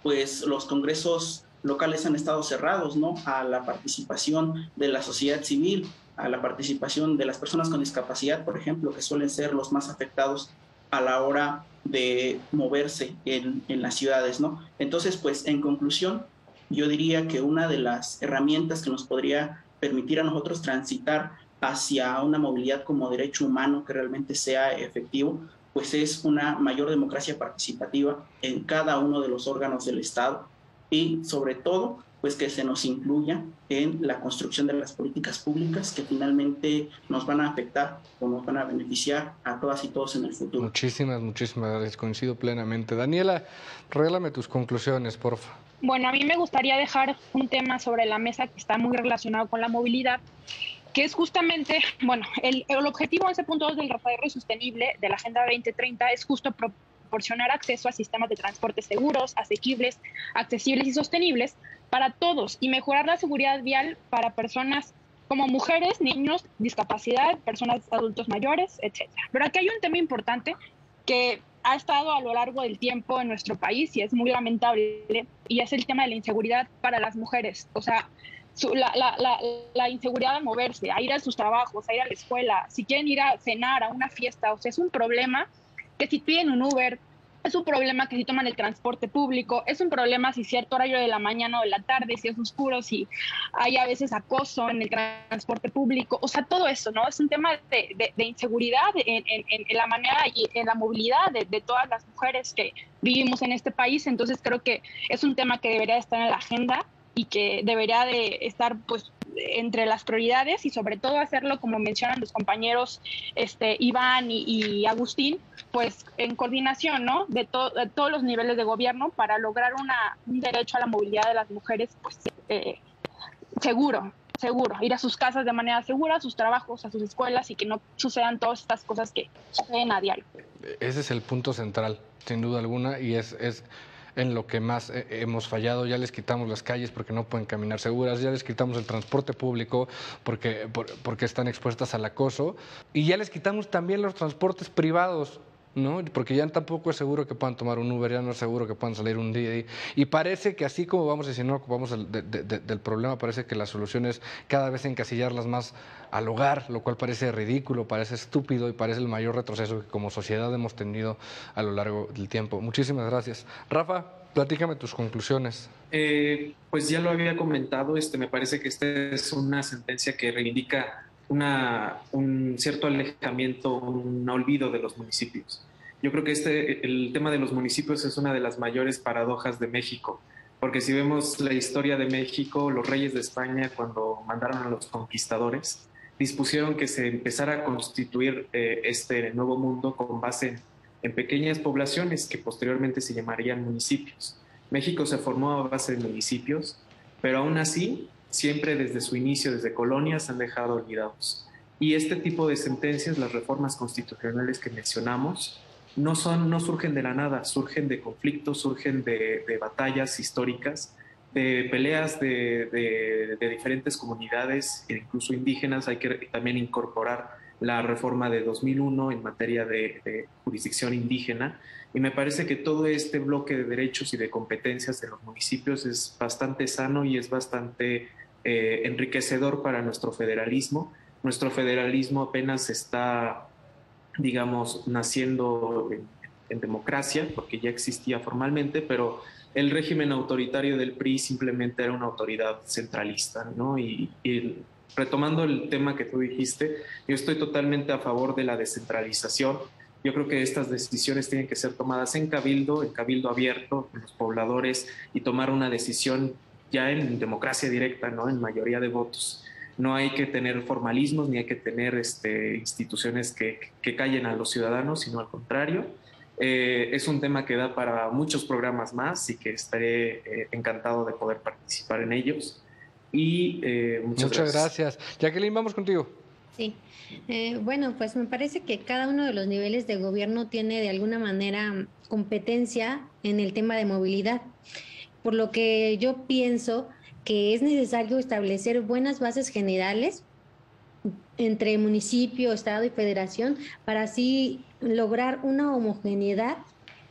pues los congresos locales han estado cerrados, ¿no? A la participación de la sociedad civil, a la participación de las personas con discapacidad, por ejemplo, que suelen ser los más afectados a la hora de moverse en las ciudades, ¿no? Entonces, pues, en conclusión, yo diría que una de las herramientas que nos podría permitir a nosotros transitar hacia una movilidad como derecho humano que realmente sea efectivo, pues es una mayor democracia participativa en cada uno de los órganos del Estado y sobre todo pues que se nos incluya en la construcción de las políticas públicas que finalmente nos van a afectar o nos van a beneficiar a todas y todos en el futuro. Muchísimas gracias, coincido plenamente. Daniela, regálame tus conclusiones, porfa. Bueno, a mí me gustaría dejar un tema sobre la mesa que está muy relacionado con la movilidad, que es justamente, bueno, el objetivo 11.2 del desarrollo sostenible de la Agenda 2030 es justo proporcionar acceso a sistemas de transporte seguros, asequibles, accesibles y sostenibles para todos y mejorar la seguridad vial para personas como mujeres, niños, discapacidad, personas adultos mayores, etc. Pero aquí hay un tema importante que ha estado a lo largo del tiempo en nuestro país y es muy lamentable, y es el tema de la inseguridad para las mujeres. O sea, la inseguridad al moverse, a ir a sus trabajos, a ir a la escuela, si quieren ir a cenar, a una fiesta. O sea, es un problema que si piden un Uber, es un problema que si toman el transporte público, es un problema si cierto horario de la mañana o de la tarde, si es oscuro, si hay a veces acoso en el transporte público. O sea, todo eso, ¿no? Es un tema de inseguridad en la manera y en la movilidad de todas las mujeres que vivimos en este país. Entonces creo que es un tema que debería estar en la agenda y que debería de estar pues entre las prioridades, y sobre todo hacerlo, como mencionan los compañeros Iván y Agustín, pues en coordinación, ¿no? de todos los niveles de gobierno para lograr un derecho a la movilidad de las mujeres pues seguro, ir a sus casas de manera segura, a sus trabajos, a sus escuelas, y que no sucedan todas estas cosas que suceden a diario. Ese es el punto central, sin duda alguna, y es en lo que más hemos fallado. Ya les quitamos las calles porque no pueden caminar seguras, ya les quitamos el transporte público porque están expuestas al acoso, y ya les quitamos también los transportes privados, ¿no? Porque ya tampoco es seguro que puedan tomar un Uber, ya no es seguro que puedan salir un Didi. Y parece que así como vamos diciendo, ocupamos del problema, parece que la solución es cada vez encasillarlas más al hogar, lo cual parece ridículo, parece estúpido y parece el mayor retroceso que como sociedad hemos tenido a lo largo del tiempo. Muchísimas gracias. Rafa, platícame tus conclusiones. Pues ya lo había comentado, me parece que esta es una sentencia que reivindica un cierto alejamiento, un olvido de los municipios. Yo creo que el tema de los municipios es una de las mayores paradojas de México, porque si vemos la historia de México, los reyes de España, cuando mandaron a los conquistadores, dispusieron que se empezara a constituir este nuevo mundo con base en pequeñas poblaciones que posteriormente se llamarían municipios. México se formó a base de municipios, pero aún así siempre desde su inicio, desde colonias, se han dejado olvidados. Y este tipo de sentencias, las reformas constitucionales que mencionamos, no surgen de la nada, surgen de conflictos, surgen de batallas históricas, de peleas de diferentes comunidades, incluso indígenas. Hay que también incorporar la reforma de 2001 en materia de jurisdicción indígena. Y me parece que todo este bloque de derechos y de competencias de los municipios es bastante sano y es bastante enriquecedor para nuestro federalismo. Nuestro federalismo apenas está, digamos, naciendo en democracia, porque ya existía formalmente, pero el régimen autoritario del PRI simplemente era una autoridad centralista, ¿no? Y retomando el tema que tú dijiste, yo estoy totalmente a favor de la descentralización. Yo creo que estas decisiones tienen que ser tomadas en cabildo abierto, con los pobladores, y tomar una decisión ya en democracia directa, ¿no? En mayoría de votos. No hay que tener formalismos ni hay que tener instituciones que callen a los ciudadanos, sino al contrario. Es un tema que da para muchos programas más y que estaré encantado de poder participar en ellos. Y muchas gracias. Jacqueline, vamos contigo. Sí, bueno, pues me parece que cada uno de los niveles de gobierno tiene de alguna manera competencia en el tema de movilidad, por lo que yo pienso que es necesario establecer buenas bases generales entre municipio, estado y federación para así lograr una homogeneidad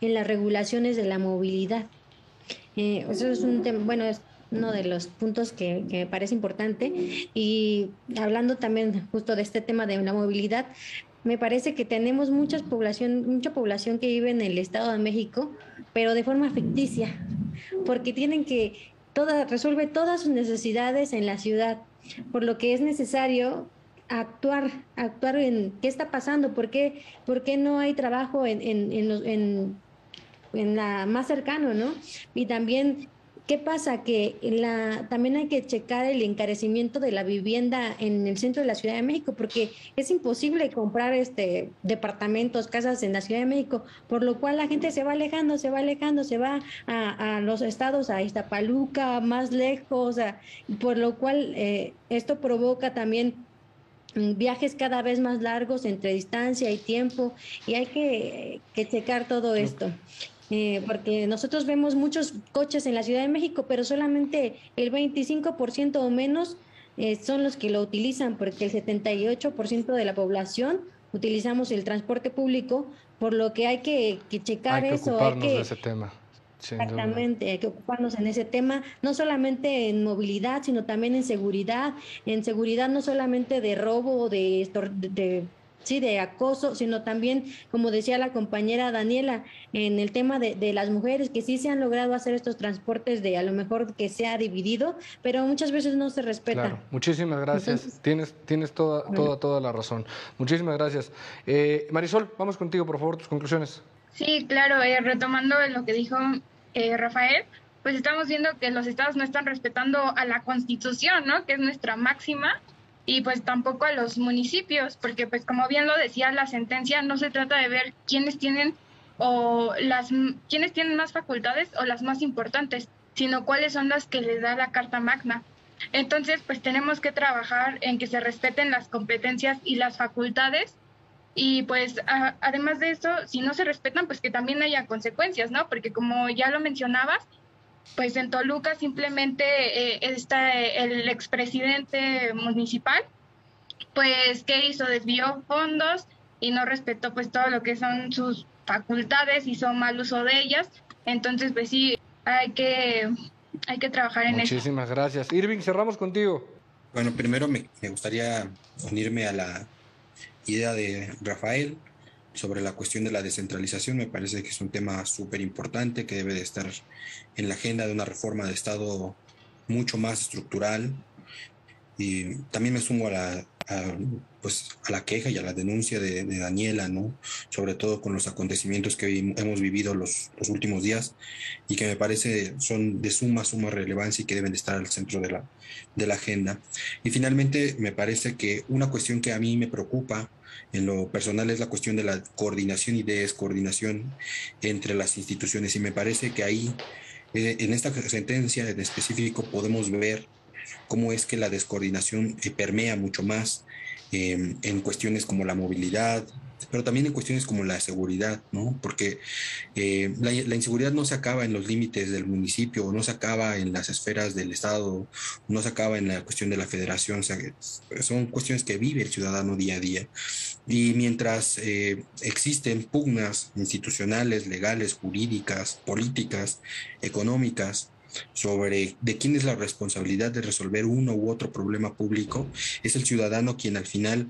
en las regulaciones de la movilidad. Eso es un tema, bueno, es uno de los puntos que me parece importante. Y hablando también justo de este tema de la movilidad, me parece que tenemos mucha población que vive en el Estado de México, pero de forma ficticia, porque tienen que resuelve todas sus necesidades en la ciudad, por lo que es necesario actuar en qué está pasando, por qué no hay trabajo en la más cercano, ¿no? Y también, ¿qué pasa? Que también hay que checar el encarecimiento de la vivienda en el centro de la Ciudad de México, porque es imposible comprar departamentos, casas en la Ciudad de México, por lo cual la gente se va alejando, se va a los estados, a Iztapaluca, más lejos, por lo cual esto provoca también viajes cada vez más largos entre distancia y tiempo, y hay que checar todo esto. Porque nosotros vemos muchos coches en la Ciudad de México, pero solamente el 25% o menos son los que lo utilizan, porque el 78% de la población utilizamos el transporte público, por lo que hay que checar eso. Hay que ocuparnos de ese tema. Exactamente, hay que ocuparnos en ese tema, no solamente en movilidad, sino también en seguridad no solamente de robo, de acoso, sino también, como decía la compañera Daniela, en el tema de las mujeres, que sí se han logrado hacer estos transportes de a lo mejor que sea dividido, pero muchas veces no se respeta. Claro, muchísimas gracias. Entonces, tienes toda la razón. Muchísimas gracias. Marisol, vamos contigo, por favor, tus conclusiones. Sí, claro, retomando lo que dijo Rafael, pues estamos viendo que los estados no están respetando a la Constitución, ¿no? Que es nuestra máxima, y pues tampoco a los municipios, porque pues como bien lo decía la sentencia, no se trata de ver quiénes tienen más facultades o las más importantes, sino cuáles son las que les da la Carta Magna. Entonces, pues tenemos que trabajar en que se respeten las competencias y las facultades, y pues además de eso, si no se respetan, pues que también haya consecuencias, ¿no? Porque como ya lo mencionabas, pues en Toluca simplemente está el expresidente municipal, pues ¿qué hizo? Desvió fondos y no respetó pues todo lo que son sus facultades, hizo mal uso de ellas. Entonces pues sí, hay que trabajar en eso. Muchísimas gracias. Irving, cerramos contigo. Bueno, primero me gustaría unirme a la idea de Rafael sobre la cuestión de la descentralización. Me parece que es un tema súper importante que debe de estar en la agenda de una reforma de Estado mucho más estructural. Y también me sumo a la queja y a la denuncia de Daniela, ¿no? Sobre todo con los acontecimientos que hemos vivido los últimos días, y que me parece son de suma relevancia y que deben de estar al centro de la agenda. Y finalmente me parece que una cuestión que a mí me preocupa en lo personal es la cuestión de la coordinación y descoordinación entre las instituciones, y me parece que ahí, en esta sentencia en específico, podemos ver cómo es que la descoordinación permea mucho más en cuestiones como la movilidad, pero también en cuestiones como la seguridad, ¿no? Porque la inseguridad no se acaba en los límites del municipio, no se acaba en las esferas del Estado, no se acaba en la cuestión de la federación. O sea, son cuestiones que vive el ciudadano día a día. Y mientras existen pugnas institucionales, legales, jurídicas, políticas, económicas, sobre de quién es la responsabilidad de resolver uno u otro problema público, es el ciudadano quien al final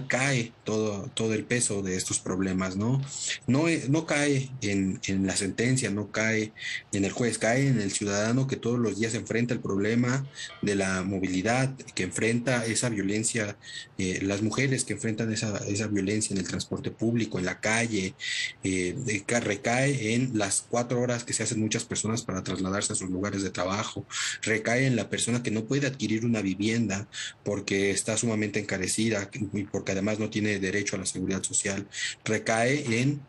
cae todo el peso de estos problemas, ¿no? No cae en la sentencia, no cae en el juez, cae en el ciudadano que todos los días enfrenta el problema de la movilidad, que enfrenta esa violencia, las mujeres que enfrentan esa violencia en el transporte público, en la calle, recae en las 4 horas que se hacen muchas personas para trasladarse a sus lugares de trabajo, recae en la persona que no puede adquirir una vivienda porque está sumamente encarecida y porque además no tiene derecho a la seguridad social, recae en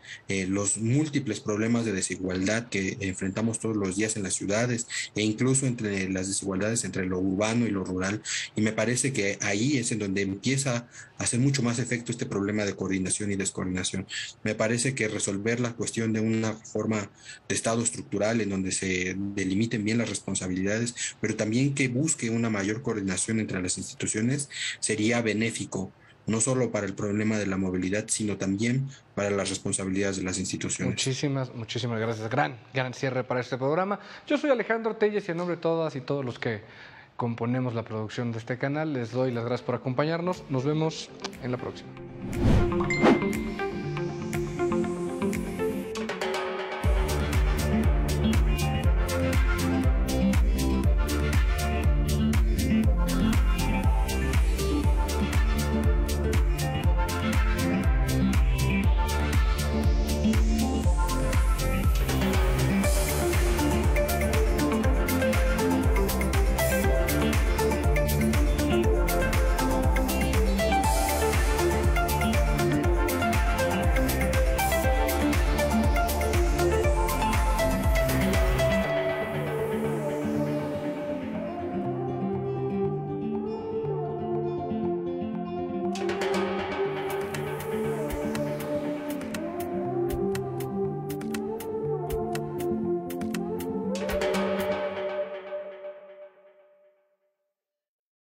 los múltiples problemas de desigualdad que enfrentamos todos los días en las ciudades, e incluso entre las desigualdades entre lo urbano y lo rural. Y me parece que ahí es en donde empieza a hacer mucho más efecto este problema de coordinación y descoordinación. Me parece que resolver la cuestión de una reforma de Estado estructural en donde se delimiten bien las responsabilidades, pero también que busque una mayor coordinación entre las instituciones, sería benéfico, no solo para el problema de la movilidad, sino también para las responsabilidades de las instituciones. Muchísimas gracias. Gran cierre para este programa. Yo soy Alejandro Telles y en nombre de todas y todos los que componemos la producción de este canal, les doy las gracias por acompañarnos. Nos vemos en la próxima.